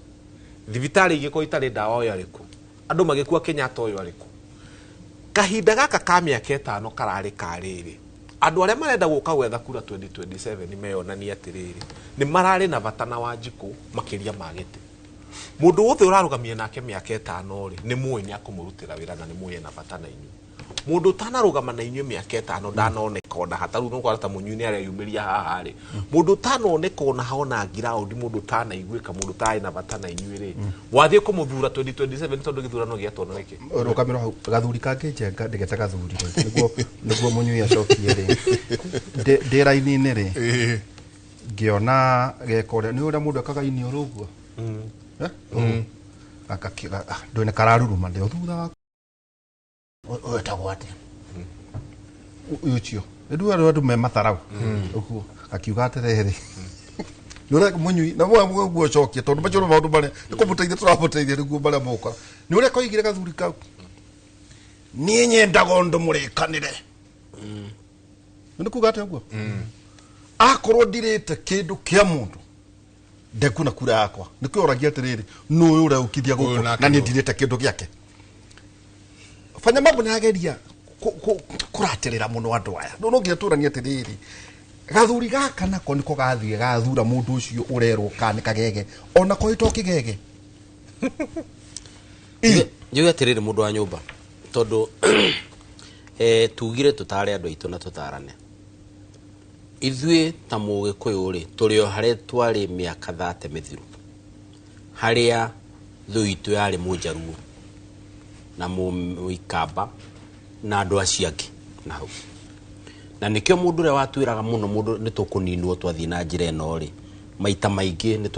thibitarĩ igĩkorwo itarĩ ndawa ũyũ arĩkũ andũ magĩkua Kenyatta ũyũ arĩkũ kahinda gaka ka mĩaka 5 kararĩ karĩrĩ andũ arĩa marenda gũka gwetha kura 2027 nĩ meyonania atĩrĩrĩ nĩ mararĩ na bata na Wanjikũ makĩria ma gĩtĩ mũndũ wothe ũrarũgamia nake mĩaka 5 rĩ nĩ muoĩ nĩ akũmũrutĩra wĩra na nĩ muoĩ na bata na inyuĩ mũndũ tanarũgama na inyuĩ mĩaka 5 ndanoneka ona hataru no kwarata Mũnyui nĩ arĩa yumĩria haha rĩ mũndũ tanoneka ona hona ground mũndũ tanaiguĩka mũndũ taĩ na bata na inyuĩ rĩ wathiĩ kũmũthura 2027 tondũ gĩthurano gĩatwo na gĩkĩ rũgamĩro hau gathuri kangĩ Njenga ndĩgete gathuri nĩguo Mũnyui acokie rĩ ndĩra-inĩ rĩ ngĩona gekore nĩ ũrĩa mũndũ akaga ini ũrũguo ndũne kararuruma ndĩ thutha wa etagwo atĩa ũcio andũ me matharau ũguo akiuga atĩrĩrĩ nĩũreka Mũnyui na mũguo ũcokie tondũ macio nĩ maũndũ marĩa nĩ kũmũteithia tũramũteithia nĩguo marĩa moka nĩ ũreka oigire gathuri kau niĩ nyendaga ũndũ mũrĩkanĩre nĩ kuga atĩa ũguo akorwo ndirĩte kĩndũ kĩa mũndũ ndekuna kura yakwa nĩ kwĩoragia atĩrĩrĩ nũũ ũreũkithia gũkũ na niĩ ndirĩte kĩndũ gĩake Fanya Mamburi nĩageria kũratĩrĩra mũno andũ aya no nginya tũranie atĩrĩrĩ gathuri gaka nako nĩko gathiĩ gathura mũndũ ũcio ũrerwo kanĩ kagege ona koitwo kĩgege njuge atĩrĩrĩ mũndũ wa nyũmba tondũ tugire tũtare andũ aitũ na tũtarane ithuĩ ta Mũgĩkũyũ rĩ tũrĩ o harĩa twarĩ mĩaka 30 mĩthiru harĩa thũ itũ yarĩ Mũnjaruo na Mũikamba na andũ acio angĩ na hau na nĩkĩo mũndũ ũrĩa watwĩraga mũno mũndũ nĩ tũkũninwo twathiĩ na njĩra ĩno rĩ maita maingĩ nĩ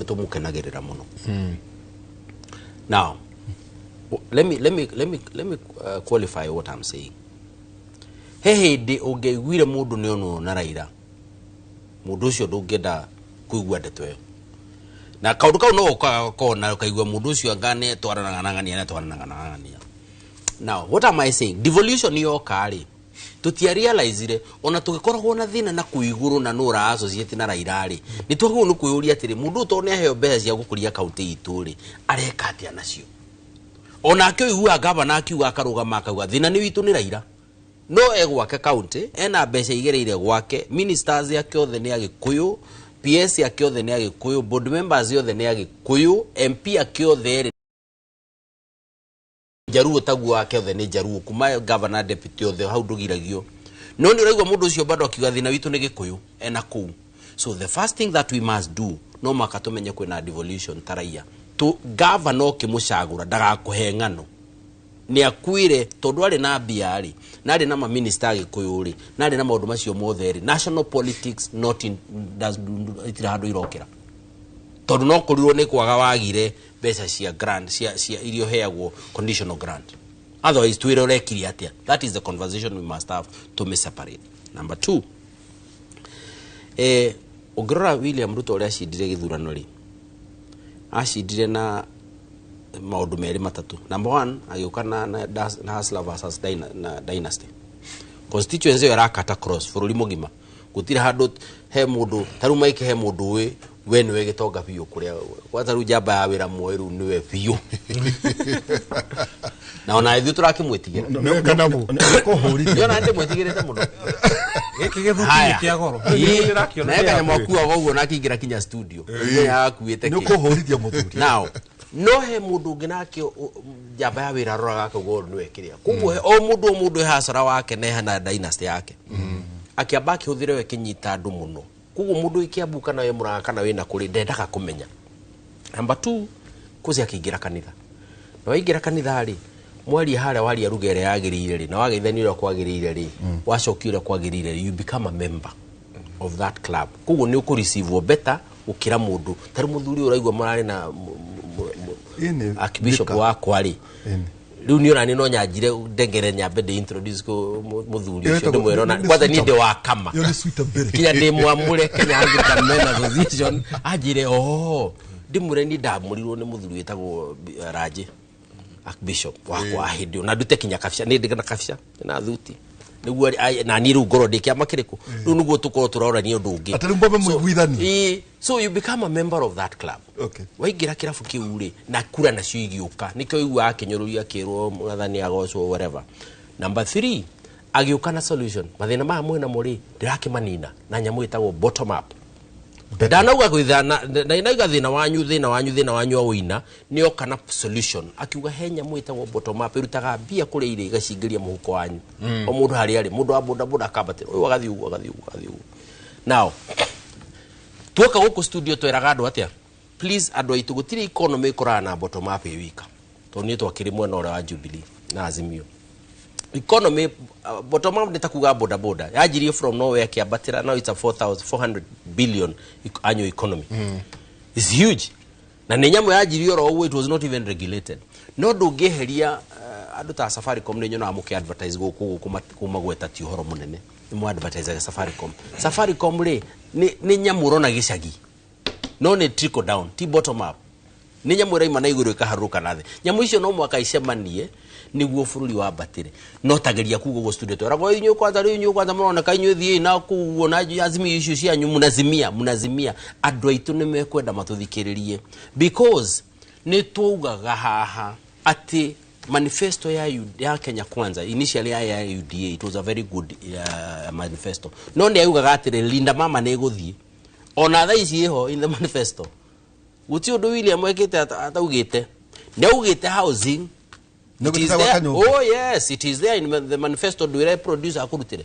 tũmũkenagĩrĩra mũno now let me qualify what I'm saying hehindi ungeiguire mundu ni ono na Raila mundu ucio ndungenda kuigua ndeto iyo na kaundu kau no kona kaigua mundu ucio ngane twaranangania now what am I saying devolution yo kari tutia realize ona tugikoragwo na thina na kuiguru na nura associate na Raila ri ni twagwo no kuyuria atiri mundu to ne aheo mbeca cia gukuria kaunti itu ri areka atia nacio ona akiuga governor akiuga akarugama akauga thina ni witu ni Raila no egwake kaunti ena mbeca igereire gwake ministers yake othe ni agikuyu PS yake othe ni agikuyu board members othe ni agikuyu MP yake othe jaruo tagu wake othe ni jaruo kuma governor deputy othe hau ndugiragio no ni uraigwa mundu ucio bado akiuga thina witu ni gikuyu ena kuu so the first thing that we must do no makatumenye kwina devolution taraia to governor kimucagura ndagakuhe ngano ni akwire tondu ari na biari na ari na ma minister agikuyuri na ari na maundu macio mothe ri national politics not in does itira irokera tondu no kurirwo ni kwaga wagire mbeca cia grant cia irio heagwo conditional grant otherwise twire urekiri atia that is the conversation we must have to separate. Number 2 ogrora William Ruto uri acindire githurano ri acindire na maundu meri matatu. Number 1 agiuka na Hustler versus Dynasty constituency yo rakata cross bururi mugima gutira handu he mundu taru maike he mundu we niwe gitonga biyo kuria kwanza ru jamba ya wira mweru niwe biyo na ona ithu turakimwetigira no kana mu ko hori yo na ndi mwetigirite mundu giki githuki kia goro na kana mwakuwa gogo na kingira kinya studio ni akuite no ko horithia muthuri now no he mundu nginake jamba ya wira roraga kago niwe kiria kugo o mundu hasara wake ne hana Dynasty yake akiabaki huthire we kinyita andu muno kugo mundu ikiabuka na we muraga kana we na kuri ndendaga kumenya. Number 2 kuzi akigira kanitha na waigira kanitha ri mwali hara wali arugere yagirire ri na wageithanire kwagirire ri wacokire kwagirire ri you become a member of that club kugo ni ukureceive better ukira mundu tari muthuri uraigwa marari na Archbishop wa kwari riu ni ona ni no nyanjire ndengere nyambe de introduce ko muthuri ucio ndimwero na kwanza ni ndi wa kama kinya ndi mwamure Kenya Anglican Men Association ajire ndimure ni ndamurirwo ni muthuri wetagwo Raji Archbishop wa kwa hindio na ndute kinya kabisha ni ndigana kabisha na thuti niguo na ni ru ngoro ndikia makiriku riu niguo tukoro turora ni undu ungi atari mbombe mwiguithani so you become a member of that club okay waigira kirafu kiuri na kura na ciigiuka nikyo igwa akinyoruria kirwo mwathani agocwo whatever. Number 3 agiuka na solution mathina ma mwena muri ndirakimanina na nyamu itagwo bottom up ndanauga gwithana na inaiga thina wanyu oina ni okana solution akiuga henya mwitagwo bottom up irutaga bia kuri ire igacingiria muhuko wanyu o mundu hari ari mundu wa boda akabatira uyu agathi ugu now tuoka guku studio tweraga andu atia please andu aitu gutire economy korana bottom up wika to ni twakiri mwena ora wa Jubilee na Azimio economy bottom up nitakuga boda yajirie from nowhere kiabatira now it's a 4,400 billion annual economy it's huge na nenyamo yajirie ro it was not even regulated no ndungiheria andu ta Safaricom nenyo na amuke advertise guku kuma gweta ti horo munene ni mu advertise Safaricom ri ni nyamuro na gicagi no ni trickle down ti bottom up ni nyamuro ima na iguru ikaharuka nathe nyamu icio no mwaka icemanie niguo bururi wa batire no tageria kugo go studio twarago inyu kwanza murona kainyu thie na kuwo na Azimio icio cia nyu munazimia andu aitu ni mekwenda matuthikiririe because ni tuugaga haha ati manifesto ya Kenya Kwanza initially ya UDA it was a very good manifesto no ni ayugaga atire Linda Mama ne guthie ona tha ici ho in the manifesto guti undu William ekite ataugite ne ugite housing it is there. Oh yes, it is there in the manifesto do I produce akurutire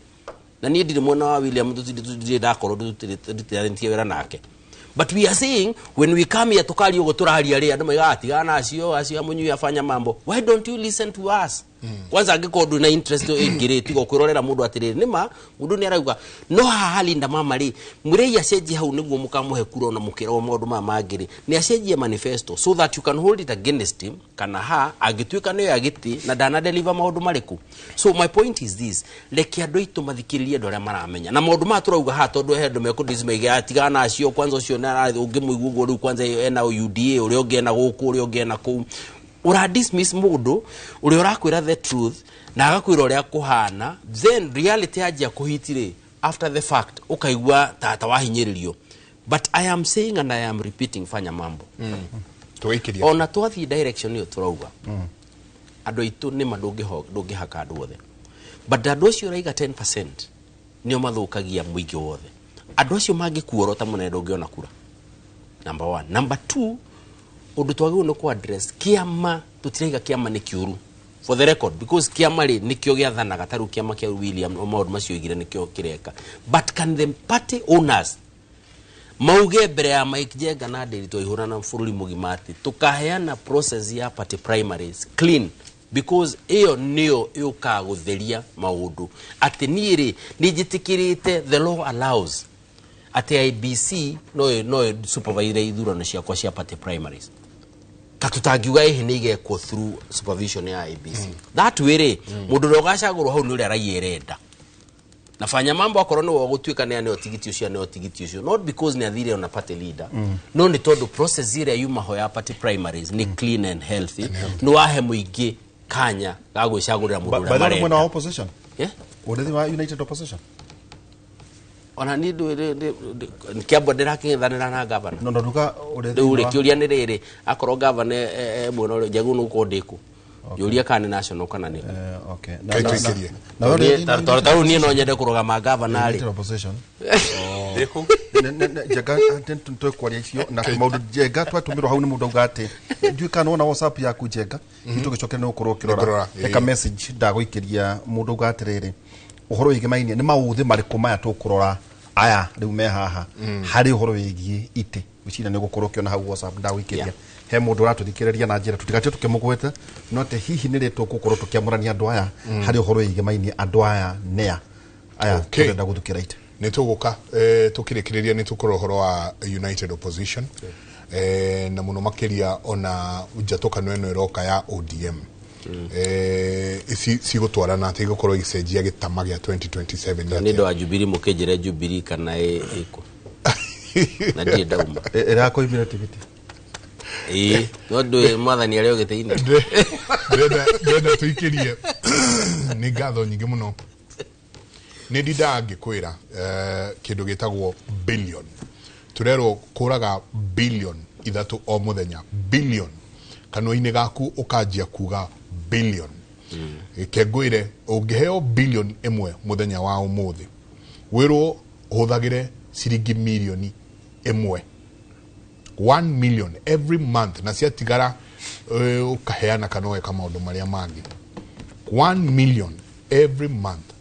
na ni ndiri mwana wa William tutire dakoro tutire wera nake but we are saying when we come here tukali ugo turahari ari andu maiga atigana acio amunyu yafanya mambo why don't you listen to us kwanza angikorwo na interest ingire tigo kwirorera mundu atiriri nima mundu ni arauga no hahali nda mama ri murei acenjie hau niguo mukamuhe kura na mukira maundu mangiri ni acenjie manifesto so that you can hold it against him kana ha agituika no agiti na dana deliver maundu mariku. So my point is this, leki andu itu mathikiririe andu aria maramenya na maundu ma turauga ha tondu he andu mekudismege atigana acio kwanza ucio na ungimuigua uguo riu kwanza ena UDA uria ungena guku uria ungena ku ura dismiss mundu uria urakwira the truth na agakwira uria kuhana, then reality ajia kuhitire after the fact ukaigua tata wahinyiririo. But I am saying and I am repeating, fanya mambo tuikiria ona twathi direction yo turauga andu itu ni ndungi haka andu othe, but andu acio raiga 10% nio mathukagia muingi wothe. Andu acio mangikuorota munendo ungiona kura. Number 1. Number 2, undu twagirwo no ku address kiama, tutiraiga kiama ni kiuru for the record, because kiama ri nikio giathanaga taru kiama kia William o maundu macio igire nikio kireka. But can the party owners mauge mbere ya Mike Njenga na Nderitu ihurana bururi mugima ati tukaheana process ya party primaries clean, because iyo niyo yuka gutheria maundu ati niiri nijitikirite the law allows ati IBC no supervise ithurano ciakwa cia party primaries katutangiuga ihi nige ko through supervision ya IBC that way mundu rogacagurwo hau nuri arayerenda nafanya mambo akorwo no gutuika ne otigiti ucio ne otigiti ucio, not because ne athire on a party leader no ni todo process ire yuma hoya party primaries ni clean and healthy no ahe muingi kanya gagwicagurira mundu ura marenda by the opposition yeah what is united opposition ona ni kiambo ndirakithanira na governor no nduka uri kiuria ni riri akorwo governor mwono ri jagu nuko ndiku yuria kana national kana ni okay na tartaru ni no nyende kurugama governor ri opposition ndiku jaga ntunto kwaria icio na maundu Njenga twatumirwo hau ni mundu ugate njui kana ona WhatsApp yaku Njenga itugicoke no kurwo kirora eka message ndaguikiria mundu ugate riri uhoro wigi mainie ni mauthi mariku maya tukurora aya riu me haha hari uhoro wigi ite wicina ni gukorwo kiona hau WhatsApp ndawikiria he mundu uratuthikiriria na njira tutigate tukimugweta no te hihi ni ritu gukorwo tukiamurania andu aya hari uhoro wigi mainie andu aya nea aya turenda guthukira ite ni tuguka tukirikiriria ni tukoro uhoro wa united opposition na muno makiria ona njatoka no iroka ya ODM si gutwarana ati gukorwo icenjia gitama gia 2027 ni ndo wa Jubilee mukejere Jubilee kana iko na ndiye dauma era ko ibira tigiti no ndo mwathani areo giteini ndenda tuikirie ni ngatho nyingi muno ni ndidangi kwira kindu gitagwo billion turero kuraga billion ithatu o muthenya billion kanwa-ini gaku ukanjia kuga billion kengwire ungiheo billion imwe muthenya wa umuthi wirwo huthagire ciringi milioni imwe 1 million every month na ciatigara ukaheana kana weka maundu maria mangi 1 million every month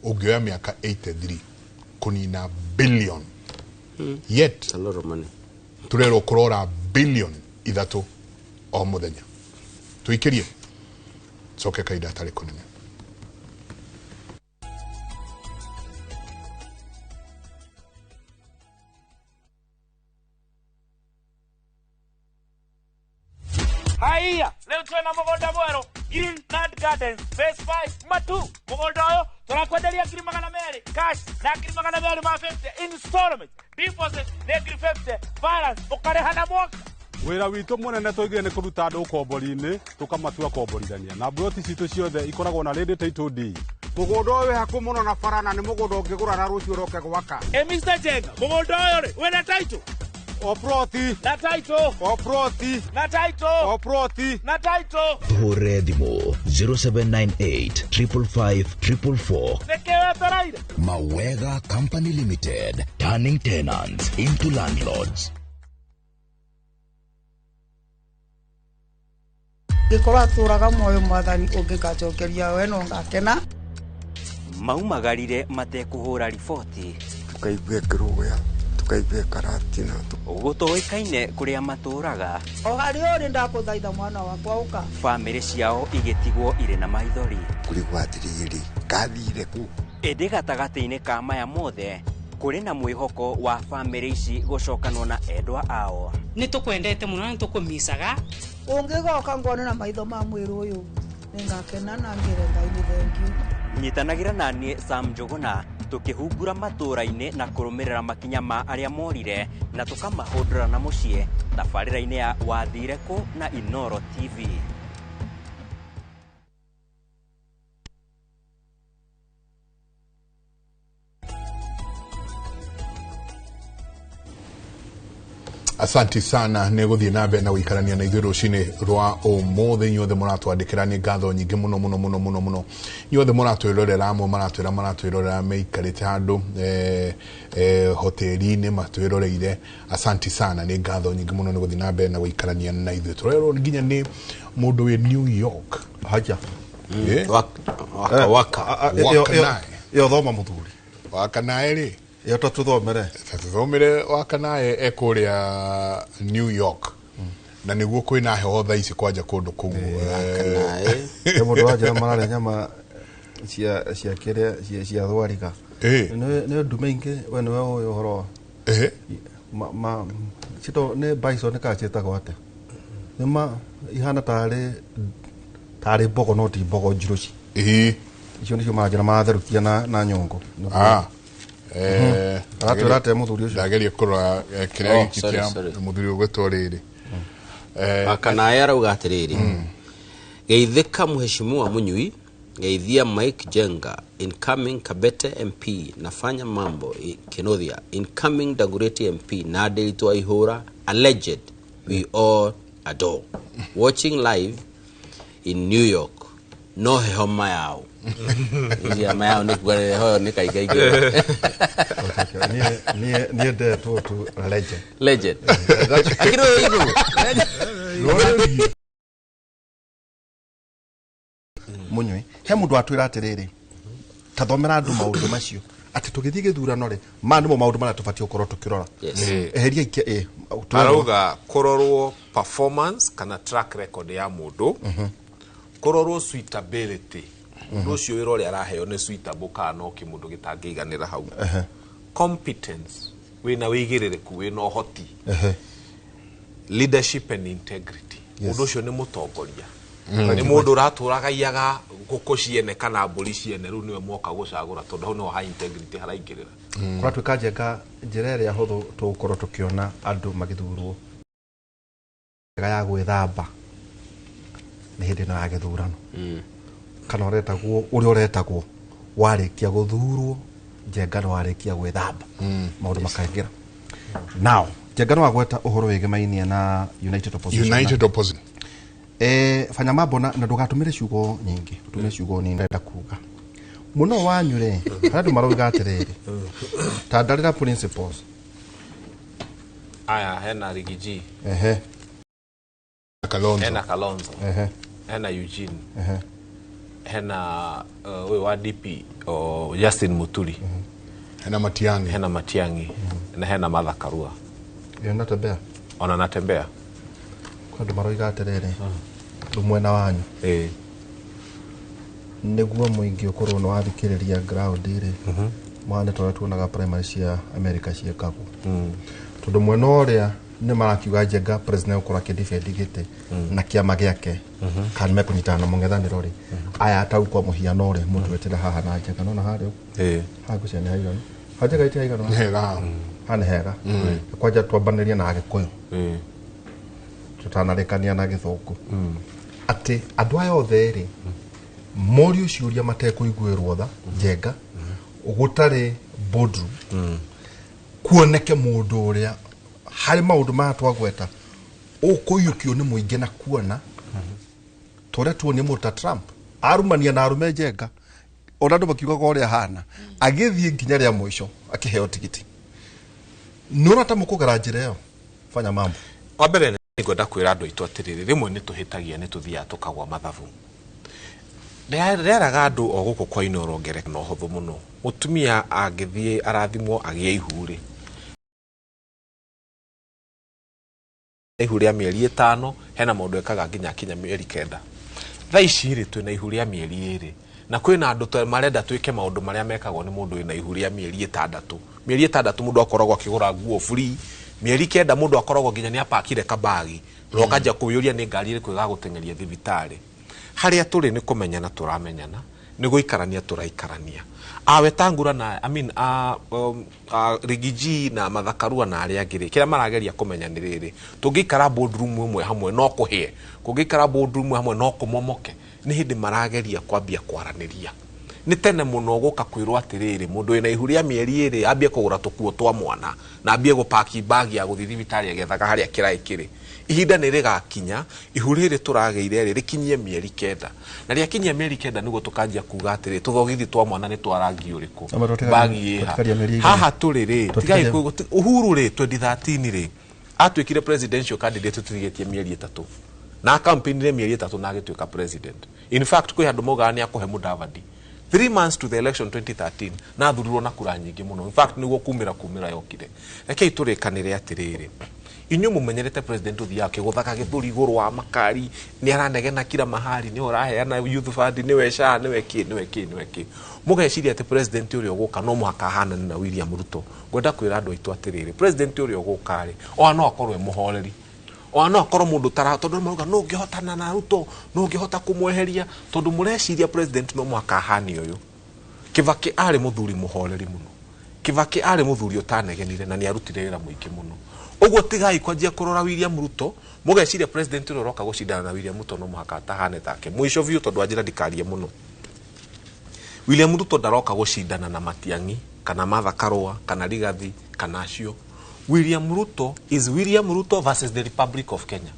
ungioya miaka 83 kunina billion yet a lot of money turero kurora billion ithatu o muthenya tuikirie coke kaida tari kunene haya leo tuna mugonda mwero Green Nut Gardens phase 5 matu mugonda oyo turakwenderia ngiri magana meri cash na ngiri magana meri ma 50 installment deposit na ngiri 50 balance ukarehana mwaka wira witu munene tuigire ni kuruta andu ukombori-ini tukamatua komborithania na broti citu ciothe ikoragwo na ready title deed mugunda uyu haku muno na farana ni mugunda ungigura na rucio roke gwaka Mr. Njenga mugunda uyu ri wina title oproti na title oproti na title oproti na title hore thimo 0798 555 444 nekewe taraire Mawega Company Limited, turning tenants into landlords. gikorwa turaga moyo mwathani ungikacokeria we no ngakena maumagarire matekuhura riboti tukaigue kiruya tukaigue karatina gutoikaine kuria maturaga o hari uri ndakuthaitha mwana wakwa uka family ciao igetigwo ire na maithori kurigwa atiriri kathire ku indi gatagati-ini ka maya mothe kuri na mwihoko wa family ici gucokanwo na endwa ao ni tukwendete muno ni tukumisaga ungigoka ngone na maitho ma mwiru uyu ningakena na ngire Ngai ni thank you nyitanagira nani Sam Njuguna tukihungura matura-ini na kurumirira makinya ma aria morire na tukamahundura na mucie thabarira-ini ya Wathire Ku na Inoro TV. Asanti sana neguthie nabe na wikarania na ithuĩ rũcinĩ rwa ũmũthĩ inyuothe mũratwandĩkĩra nĩ ngatho nyingĩ mũno inyuothe mũratwĩrorera amwe maratwĩrorera meikarĩte handũ hoteli-inĩ matwĩroreire. Asanti sana, nĩ ngatho nyingĩ mũno nĩ gũthiĩ nabe na wikarania na ithuĩ. Tũrerwo nginya nĩ mũndũ wĩ New York haja yo thoma mũthuri Wakanae rĩ yo tuthomere Wakanae ekũrĩa New York na nĩguo kwĩna heho thaa ici kwanja kũndũ kũu Wakanae nĩ mũndũ wanja mararĩa nyama cia kĩrĩa cia thwariga nĩ ndume ingĩ we nĩwe ũĩ ũhoro cito nĩ bison kacĩtagwo atĩa nĩma ihana tarĩ mbogo no ti mbogo njiruci icio nĩcio maranjĩra matherũkia na nyongo aratwĩrate mũthuri ũcio ndageria kũrora kĩrĩa gĩkĩ kĩa mũthuri ũgwĩtwo rĩrĩ Wakanae arauga atĩrĩrĩ geithĩka mheshimiwa Munyui geithia Mike Jenga incoming Kabete MP nafanya mambo Kenothia incoming Dagoretti MP na Nderitu Ihura alleged we all adore watching live in New York no homa yao ya mayao ni kwere ho ni kaikai ni de to legend akiro hizo Munyui he mundu atwira atiriri tathomera andu maundu macio ati tugithie githurano ri mandu maundu mara tubatie ukorwo tukirora eheria ike arauga kurorwo performance kana track record ya mundu kurorwo suitability rucio wira uri araheo ni suitable kana no kimundu gitangiiganira hau competence wina wigiririku wina ohoti leadership and integrity mundu ucio ni mutongoria ni mundu raturaga iaga nguku ciene kana mburi ciene riu niwe moka gucagura tondu hau no high integrity haraingirira kuratwika njenga njira iria huthu tugukorwo tukiona andu magithurwo ya gwithamba ni hindi no ya githurano kana uretagwo uria uretagwo warikia guthurwo njenga no warikia gwithamba maundu makaingira now njenga no agweta uhoro wigimainie na United Opposition fanya mambo na ndugatumire ciugo nyingi utumire ciugo ni ndenda kuga muno wanyure handu maroiga atiriri tandarira principles aya hena Rigiji Kalonzo hena Eugene hena we wa DP o Justin Muturi hena Matiang'i na hena Martha Karua natembea kwa ndo maroiga atiriri mwena wanyu niguo muingi ukorwo no athikiriria ground iri mwana tuonaga primary cia America ciekagwo tondu mwena uria ni marakiuga njenga president ukora kidefend gite na kiama giake kana mekunyitana mungethaniro ri aya atau kwa muhiano ri mundu wetira haha na njenga no na hario hagu cia ni haigano hajenga iti haigano hane hega kwanja twambaniria na agikuyu tutanarikania na githungu ati andu aya othe ri mori uciuria matekuiguirwo tha njenga gutari boardroom kuoneke mundu uria hari maundu ma twagweta ukuyukio ni muingi na kuona tore tuonie muta Trump arumania na arume njenga ona ndo bakiuga uria hana agithie nginya ria mwisho akiheo tigiti nura ta mukugara njira yo fanya mambo wa mbere ngwenda kwira andu aitu atiriri rimwe ni tuhitagia ni tuthia tukagwa mathabu nderaga andu o guku kwa Inoro ngereka no hothu muno mutumia angithie arathimwo agie ihuri ihuria mieri 5 hena maundu ekaga nginya kinya mieri 9 tha ici ri twina ihuria mieri 2 na kwina andu marenda twike maundu maria mekagwo ni mundu ina ihuria mieri 6 mieri 6 mundu akoragwo akigura nguo free mieri 9 mundu akoragwo nginya ni apakire kabagi no kanja kuyuria ni ngari iri kwiga gutengeria thibitari haria turi ni kumenyana turamenyana ni guikarania turaikarania awe tangura na Rigiji na Mathakarua na aria angiri kira marageria kumenya ni riri tungikara boardroom imwe hamwe no kuhie kungikara boardroom hamwe no kumomoke ni hindi marageria kwambia kwaraniria ni tene muno guka kwirwo atiriri mundu ina ihuria mieri 2 ambie kugura tukuo twa mwana na ambie gupaki bagi ya guthi thibitari agethaga haria kirai kiri ihinda ni rigakinya ihuriri turageire ri rikinyie mieri 9 na ria kinyia mieri 9 niguo tukanjia kuga atiri tuthogithi twa mwana ni twarangi uriku bagi haha turi ri tigai Uhuru ri 2013 ri atwikire presidential candidate tutigetie mieri 3 na campaign ri mieri 3 na agituika president in fact kwi handu mogani akuhe Mudavadi 3 months to the election 2013 na thurirwo na kura nyingi muno in fact niguo kumira yokire rekei turikanire atiriri inyu mumenyerete president uthi yake guthaka githuri iguru wa makari ni aranegena kila mahali ni uraheana youth fund ni wesha ni weki mugeciria ati president uri oguka no muhaka hana na William Ruto gwenda kwira andu aitu atiriri president uri oguka ri o no akorwe muhoreri o no akorwo mundu tara tondu mauga no ngihotana na Ruto no ngihota kumweheria tondu mureciria president no muhaka hani uyu Kibaki ari muthuri muhoreri muno Kibaki ari muthuri utanegenire na ni arutire wira muingi muno uguo tigai kwanjia kurora William Ruto mugeciria president uri roka gucindana na William Ruto no muhaka tahane take mwisho view tondu ajira ndikarie muno William Ruto ndaroka gucindana na Matiang'i kana Mathakarua kana Rigathi kana acio William Ruto is William Ruto versus the Republic of Kenya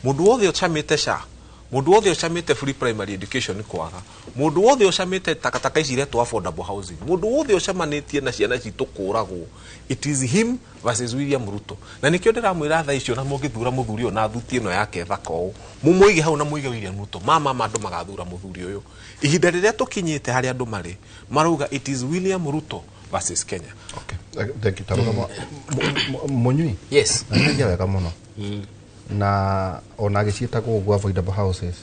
mundu wothe ochamite SHA mundu wothe ochamite free primary education kwaga mundu wothe ochamite takataka ici iretwo affordable housing mundu wothe ochamanitie na ciana citu kuragwo it is him versus William Ruto na nikio ndiramwira tha icio na mungithura muthuri o na thuti ino yake thaka o mumuige hau na muige William Ruto mama andu magathura muthuri uyu ihinda riria tukinyite hari andu mari maruga it is William Ruto versus Kenya. Okay. Thank you. Taruga Munyui. Yes. Ngia wega muno. Na ona gicietagwo gwa affordable houses.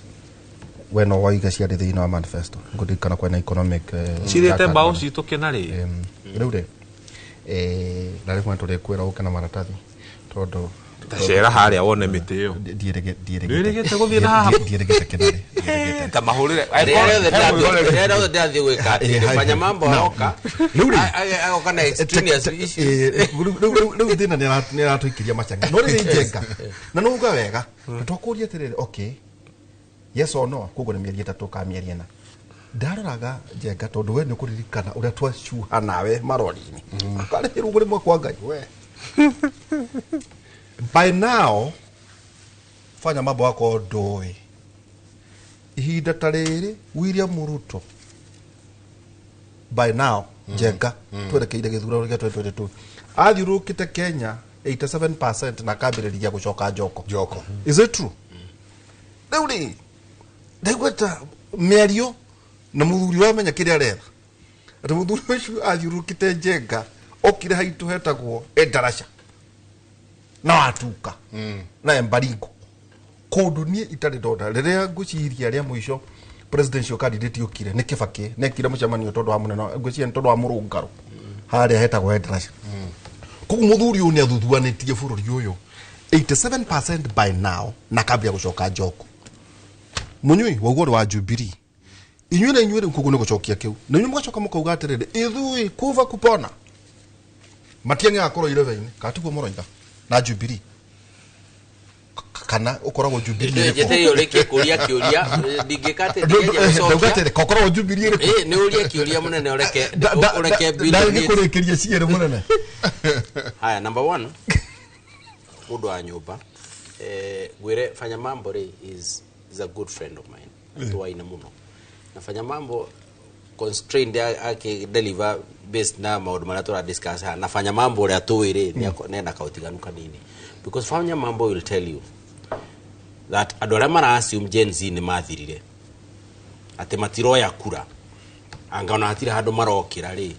When no waiga cia thini wa manifesto. Ngudikana kwena economic cirete bao citu kenari. Riu ri na ri mwe turi kwira ukena maratathi. Tondu tacera haria wone miti iyo ndierigete guthie na haha ndierigete kenari ta mahurire rero ndathi gwika fanya mambo aroka agoka na extraneous riu thina ni ratuikiria macanga no ri njenga na nuga wega twakuria atiriri okay yes or no kugo ni mieri 3 ka mieri 4 ndaroraga njenga tondu we ni kuririkana uria twacuha nawe marori-ini akare rugo rimwe kwa Ngai we by now fanya mambo yako ndoi ihinda tariri William Ruto by now jenga twerekeire githurano gya 2022 athiurukite Kenya 87% na kambiriria gucoka njoko is it true deuri ndegweta merio na muthuri wamenya kiria arera ati muthuri ucio athiurukite jenga okire haitu hetagwo Endarasha na atuka na Embaringo kundu nie itari ndonda riria nguciria ria mwisho presidential candidate yukire ni Kibaki nekire mucemanio tondu wa muneno nguciria tondu wa murungaro haria hetagwo Endarasha kugu muthuri uyu ni athuthuanitie bururi uyu 87% by now na kambia gucoka njoko Munyui waugo wa Jubilee inyuĩ na inyuĩ kugu ni gucokia kiu na inyuĩ mugacoka mukauga atiriri ithui kuva kupona Matiang'i akoro ireve-ini katugo moroiga na Jubilee kana ukoragwo Jubilee yete yoreke kuria kiuria ndingikate ndigeje gucokia ukoragwo Jubilee ni uria kiuria munene ureke Bill ni kurekeria ciere munene haya number 1 mundu wa nyumba gwire fanya mambo ri is a good friend of mine tuwaina muno na fanya mambo constrained ake deliver based na maundu maria tura discuss nafanya mambo uria tuwire nenda kautiganu kanini because fanya mambo will tell you that andu aria mara assume Gen Z ni mathirire ati matiroya kura angana hatire handu marokira ri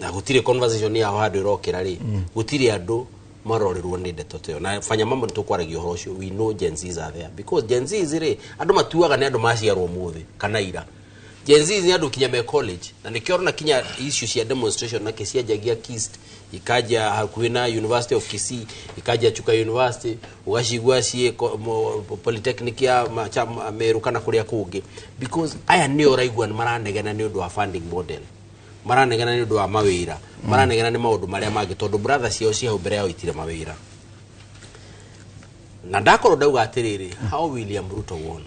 na gutire conversation ya handu irokira ri gutire andu marorerwo nĩ ndeto teo na fanya mambo nĩtũkwaragia ũhoro ũcio. We know Gen Zs are there because Gen Zs rĩ andũ matuaga nĩ andũ maciarwo mũthĩ kana ira. Gen Zs nĩ andũ kinya me college na nĩkĩo na kinya issue cia demonstration na kesi ya KIST ikaja hakuhĩ na University of Kisii ikaja Chuka University ugacigua cie Polytechnic ya Meru kana kũrĩa kũngĩ because aya nĩ oraigua maranegena nĩ ũndũ wa funding model, maranegena nĩ ũndũ wa mawĩra, maranegena nĩ maũndũ marĩa mangĩ tondũ brother ciao cia mbere yao itire mawĩra. Na ndakorwo ndauga atĩrĩrĩ, how William Ruto won?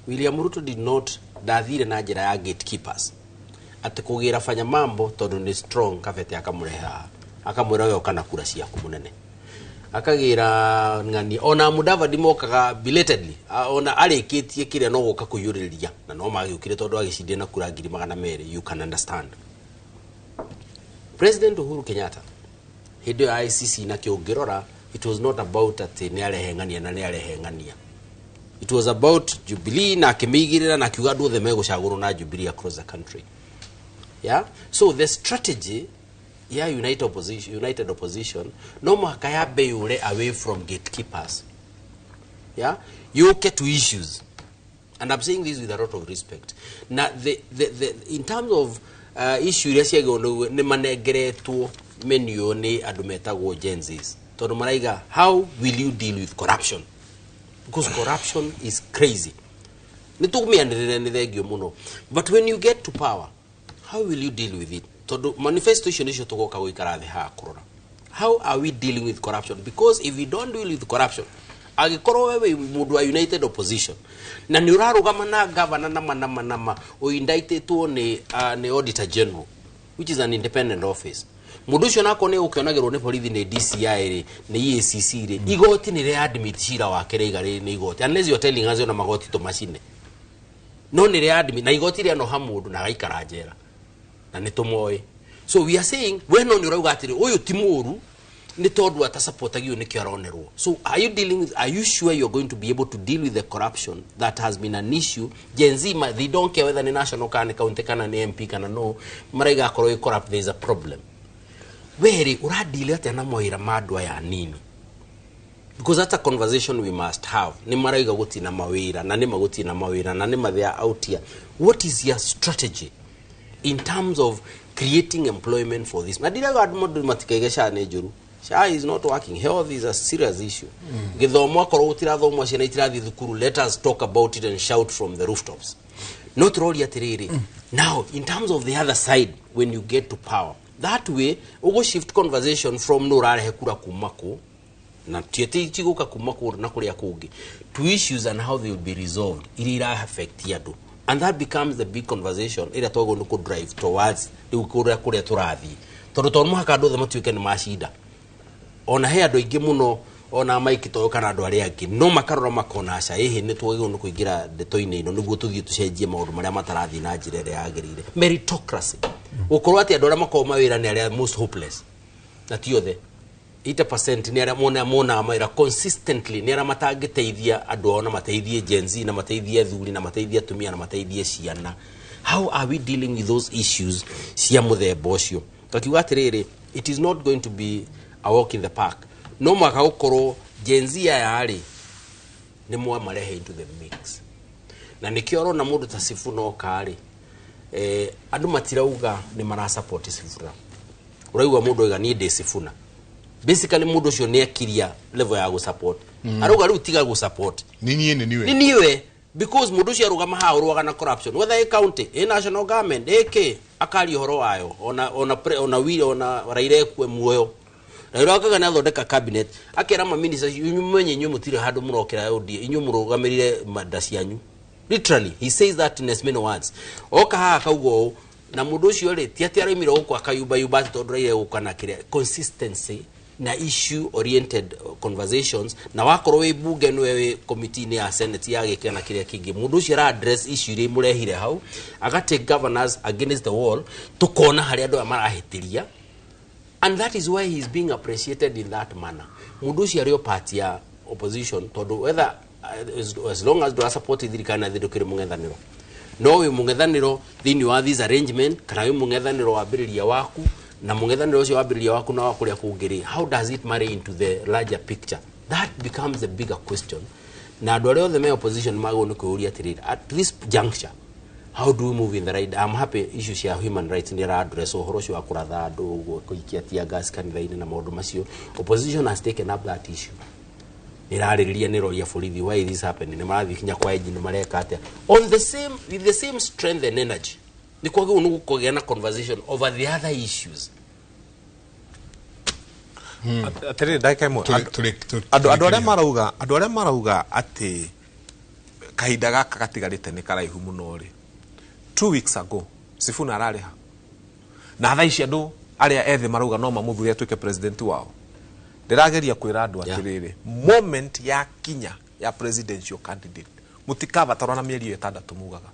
William Ruto did not ndathire na njĩra ya gatekeepers ati kugira fanya mambo tondu ni strong kafete akamureha akamwira we kana kura ciaku munene akagira ngani ona Mudavadi mokaga belatedly ona arikitie kiria no guka kuyuriria na no magiukire tondu agicindie na kura 200. You can understand. President Uhuru Kenyatta hindi ya ICC na kiongirora, it was not about ati ni arehengania na ni arehengania. It was about Jubilee na kimigirira na kiuga ndu othe megucagurwo na Jubilee across the country. Yeah, so the strategy, yeah, united opposition, no makayabe yule away from gatekeepers. Yeah, you get to issues, and I'm saying this with a lot of respect. Now, in terms of issue, yes, you go ne manegeretu menu ne adumeta go Gen Zs. Todo maraiga, how will you deal with corruption? Because corruption is crazy. But when you get to power, how will you deal with it? Manifestation issue to go how are we dealing with corruption? Because if we don't deal with corruption, agikorowe united opposition. Na niraruga na governor nama o indicted to ne auditor general, which is an independent office. Mudusho nako ne ukionagirwo ne police ne DCI ne EACC re igoti ni re admit shira wa kerega re ne igoti unless you're telling us na magoti to machine no ni re admit na igoti re no hamudu na gaikara njera na nitumoe. So we are saying we no ni urauga atiri uyu timuru ni tondu ata supportagio ni kiaronerwo. So are you sure you're going to be able to deal with the corruption that has been an issue? Gen Z, they don't care whether ni national kana county kana ni MP kana no maraiga akoro corrupt. There is a problem. Where uradili ati na moira madwa ya nini? Because that's a conversation we must have. Ni maraiga guti na mawira na ni maguti na mawira na ni mathia out here. What is your strategy in terms of creating employment for this? Nadira ga modu matikegesha ne juru. Sha is not working. Health is a serious issue. Githomo akoro utira thomo ciana itirathi thukuru. Let us talk about it and shout from the rooftops. Not roli atiriri. Now, in terms of the other side, when you get to power, that way, ugo shift conversation from nurare hekura kumako na tieti chiguka kumako na kuria kugi to issues and how they will be resolved. Irira affect yadu. And that becomes the big conversation. Ira togo nuko drive towards the ukura kuria turathi. Toro muhaka ndo matuike ni mashida. Ona he ando ingi muno ona maiki to kana ando ari angi no makarora makona aca ehe ni twagio no kuingira ndeto-ini ino niguo tuthie tucenjie maundu maria matarathi na njira ria yagirire. Meritocracy. Ukorwo ati andora makoma wira ni aria most hopeless. Na tiothe 80% ni aria mona mawira consistently ni aria matangiteithia andu ona mateithie Gen Z na mateithie thuri na mateithie tumia na mateithie ciana. How are we dealing with those issues cia muthemba ucio? Takiuga atiriri, it is not going to be a walk in the park. No maka ukoro Gen Z yari ni mwa marehe into the mix. Na nikioro na mundu ta Sifuna okari andu matirauga ni mara support Sifuna. Uraiwa mundu oiga ni de Sifuna. Basically mundu ucio ni akiria level ya go support. Arauga riu tiga go support. Ni niwe because mundu ucio aruga mahaurwaga na corruption whether a county a national government AK akari horo wayo ona raire kwe muoyo. Raira kaga na thondeka cabinet akera ma ministers mwenye nyu mutire handu murokera odi inyu murugamirire madasi yanyu. Literally he says that in as many words. Oka ha kaugo na mundu ucio ri ti ati arimira uko akayuba yuba tondu raire ukana kire consistency na issue oriented conversations na wakorwo we bunge nwe committee ni ya senate ya gikena kiria kingi mundu ucio ra address issue ri murehire hau agate governors against the wall tukona hari andu amarahitiria. And that is why he is being appreciated in that manner. Mundu ucio ario party ya opposition tondu whether as long as do support thirikana thidukire mungethaniro no we mungethaniro thini wa this arrangement kana we mungethaniro wambiriria waku na mungethaniro ucio wambiriria waku na wakuria kungiri, how does it marry into the larger picture? That becomes a bigger question. Na andu aria othe me opposition mago ni kuuria atiriri, at this juncture, how do we move in the right? I'm happy issues ya human rights ni ra address uhoro ucio wa kuratha andu kuikia tia gas kanitha-ini na maundu macio. Opposition has taken up that issue. Niraririria niroria borithi, why this happening? Ni marathi kinya kwa engine mareka atia on the same, with the same strength and energy. Ni kwage unu kugia na conversation over the other issues. Atere ndaka imwe andu aria marauga ati kahinda gaka gatigarite ni karaihu muno ri 2 weeks ago Sifuna arariha na thaa ici andu aria ethe marauga no mamuthure atuike president wao. Ndirageria kwira andu atiriri, moment ya kinya ya presidential candidate mutikavatarwa na mieri 6 mugaga.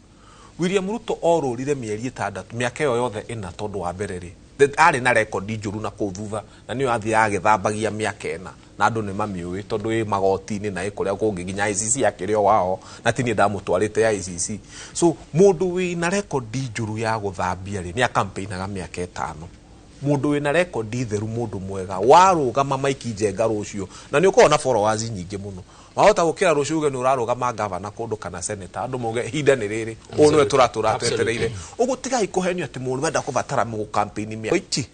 William Ruto orurire mieri 6 miaka yo yothe ina tondu wa mbere ri ari na record njuru na kuthutha na niyo athi agithambagia miaka ena na andu ni mamiui tondu i magoti-ini na ikuria kungi ginya ICC akirio wao na tini ndamutwarite ya ICC. So mundu wi na record njuru ya guthambia ri ni a campaignaga miaka 5. Mundu wi na record theru, mundu mwega warugama maiki njenga rucio na ni ukorwo na followers nyingi muno, wahota gukira rucio uge ni urarugama governor kundu kana senator, andu muge hinda ni riri unwe turatereire ugutigai kuhenio ati mundu wenda kuvatara mu campaign mi oichi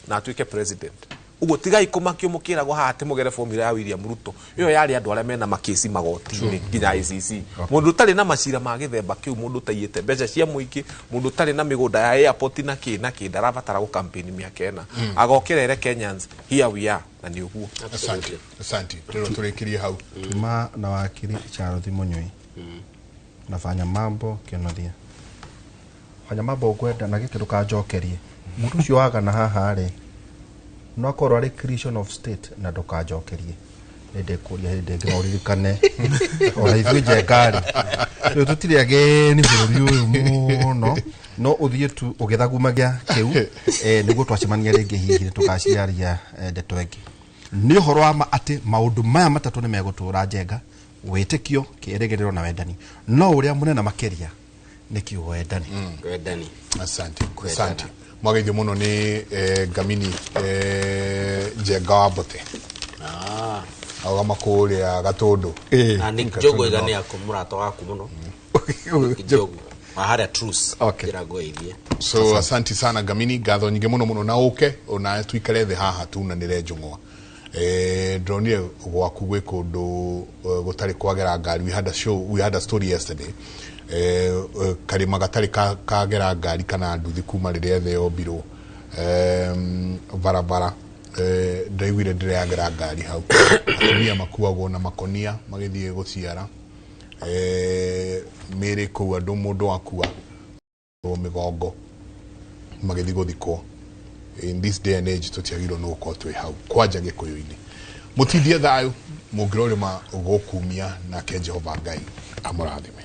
na atuike president. Ugutigai kumakio mukira go hati mugere formula ya William Ruto iyo yari andu aria mena makesi magoti-ini ginya ICC. Mundu tari na macira ma githemba kiu, mundu taiyete mbeca cia muiki, mundu tari na migunda ya airport na ndaravatara go campaign miaka ena agokirere Kenyans, here we are na ni uguo. Asante tero turekirie hau tuma na wakiri Charles Munyui nafanya mambo kionothia, fanya mambo ukwenda na giki ndukanjokerie mundu ucio waga na haha ri no akorwo ari creation of state na ndukanjokerie ende kuria hinde ngiroririkane ora ithui njengari riu tutiri ageni bururi uyu muno no uthie tu ugithagumagia kiu niguo twacemania ringi hihi tukaciaria ndeto ingi. Ni uhoro wa ati maundu maya matatu ni megutura njenga, witikio, kierigiriro na wendani, no uria munene makeria ni kiugo wendani. Wendani. Asante mwagaithio muno ni Gamini Njenga wa Mbote au makuria gatundu na ni jogo igani yako murato waku muno jogo mahara truce kirago ithie. So asante sana Gamini, gatho nyingi muno na uke ona tuikare the haha tu na nire njungwa dronire gwaku gwe kundu gutari kwagera ngari. We had a story yesterday karima gatari kagera ngari kana nduthi kuma riria the obiro barabara ndaiguire ndireagera ngari hau atumia makuagwo na makonia magithie guciara mere ku andu mundu akua migongo magithie guthikwo. In this day and age tutiagirwo no ko twi hau kwanja gikuyu-ini mutithie thayu mungirorima gukumia na ke Jehova Ngai amurathime.